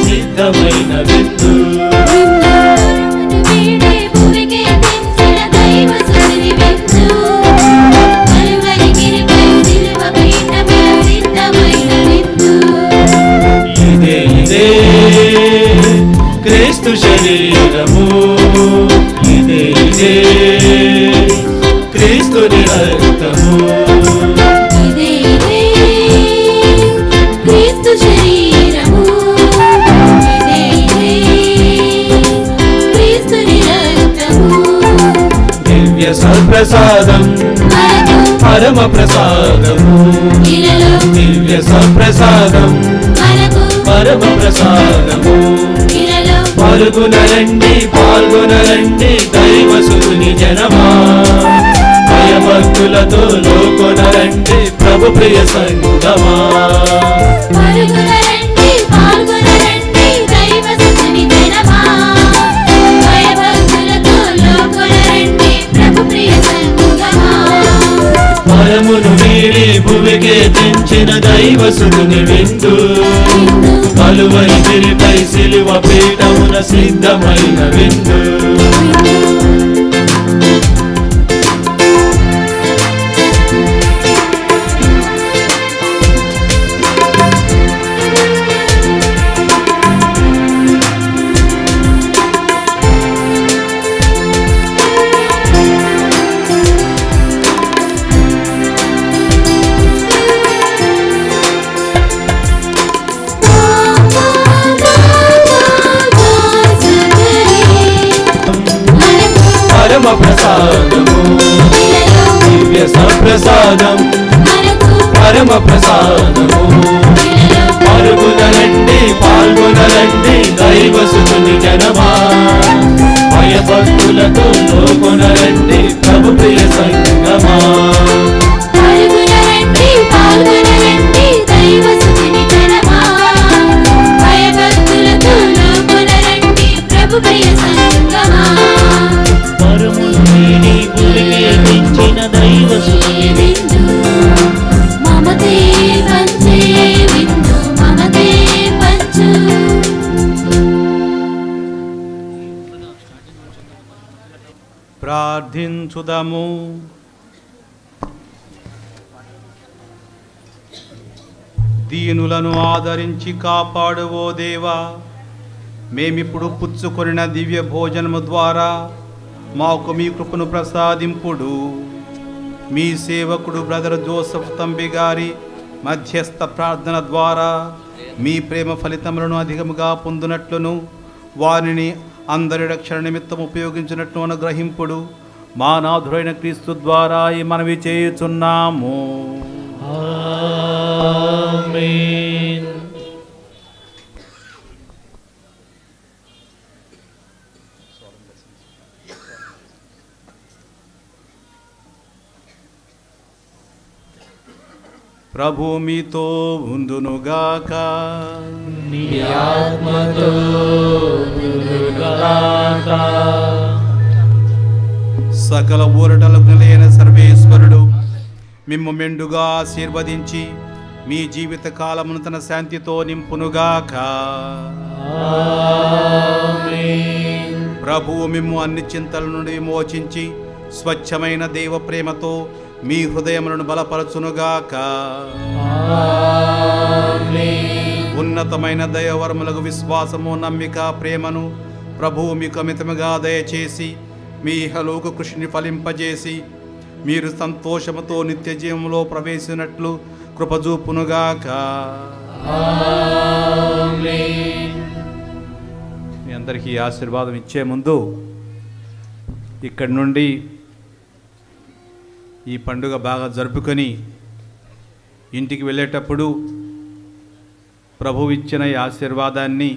సిద్ధమైన విందు ఇదే ఇదే క్రీస్తు శరీరము, ఇదే ఇదే క్రీస్తుని రక్తము. దివ్య సత్ప్రసాదం పరమ ప్రసాదము, దివ్య సత్ప్రసాదం పరమ ప్రసాదము. పాల్గొనరండి పాల్గొనరండి దైవసుని జనమా, భయభక్తులతో లోకొనరండి ప్రభు ప్రియ సంగమా. పరమును వీడి భూమికే తెంచిన దైవసుని విందు, కలువరి గిరిపై సిలువ పీఠమున సిద్ధమైన విందు. ప్రసాదం పరమ ప్రసాదము పరుగునరండి పాల్గొనరండి దైవసుతుని జనమా భయభక్తులతో లోకొనరండి ప్రభు ప్రియ సంగమా పరుగునరండి పాల్గొనరండి దైవసుతుని జనమా భయభక్తులతో లోకొనరండి ప్రభు ప్రియ సంగమా పరమును వీడి భూమికి తెంచిన దైవసుతుని విందు మమతే పంచే విందు మమతే పంచు ప్రార్థించుదము. దీనులను ఆదరించి కాపాడువో దేవా, మేమిప్పుడు పుచ్చుకొనిన దివ్య భోజనము ద్వారా మాకు మీ కృపను ప్రసాదింపుడు. మీ సేవకుడు బ్రదర్ జోసెఫ్ తంబి గారి మధ్యస్థ ప్రార్థన ద్వారా మీ ప్రేమ ఫలితములను అధికముగా పొందినట్లును వారిని అందరి రక్షణ నిమిత్తం ఉపయోగించినట్లు అనుగ్రహింపుడు. మా నాథుడైన క్రీస్తు ద్వారా ఈ మనవి చేయుచున్నాము. ఆమేన్. ప్రభు మీతో ఉండునుగాక. నీ ఆత్మతో ఉండునుగాక. సకల ఊరటలకు నిలయన సర్వేశ్వరుడు మిమ్ము మెండుగా ఆశీర్వదించి మీ జీవిత కాలమును తన శాంతితో నింపునుగాక. ఆమేన్. ప్రభువు మిమ్ము అన్ని చింతల నుండి విమోచించి స్వచ్ఛమైన దైవ ప్రేమతో మీ హృదయములను బలపరచునుగాక. ఆమేన్. ఉన్నతమైన దయవరములకు విశ్వాసము, నమ్మిక, ప్రేమను ప్రభువు మీకు అమితముగా దయచేసి మీ ఇహలోక కృషిని ఫలింపజేసి మీరు సంతోషముతో నిత్య జీవంలో ప్రవేశినట్లు కృపజూపునుగాక. ఆమేన్. మీ అందరికీ ఆశీర్వాదం ఇచ్చే ముందు ఇక్కడి నుండి ఈ పండుగ బాగా జరుపుకొని ఇంటికి వెళ్ళేటప్పుడు ప్రభువు ఇచ్చిన ఈ ఆశీర్వాదాన్ని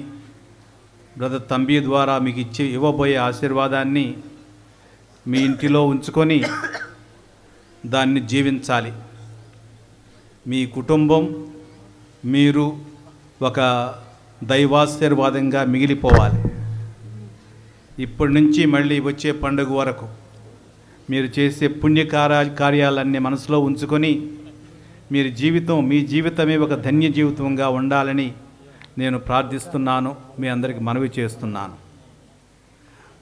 బ్రదర్ తంబి ద్వారా మీకు ఇవ్వబోయే ఆశీర్వాదాన్ని మీ ఇంటిలో ఉంచుకొని దాన్ని జీవించాలి. మీ కుటుంబం మీరు ఒక దైవాశీర్వాదంగా మిగిలిపోవాలి. ఇప్పటి నుంచి మళ్ళీ వచ్చే పండుగ వరకు మీరు చేసే కార్యాలన్నీ మనసులో ఉంచుకొని మీ జీవితమే ఒక ధన్య జీవితంగా ఉండాలని నేను ప్రార్థిస్తున్నాను. మీ అందరికీ మనవి చేస్తున్నాను.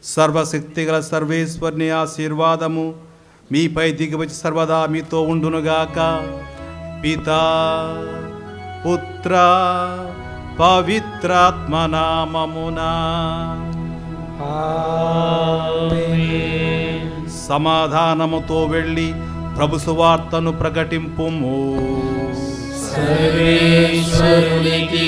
సర్వశక్తిగల సర్వేశ్వరుని ఆశీర్వాదము మీపై దిగివచ్చి సర్వదా మీతో ఉండునుగాక. పితా పుత్ర పవిత్రాత్మ నామమునా. సమాధానముతో వెళ్ళి ప్రభు సువార్తను ప్రకటింపుము. సర్వేశ్వరునికి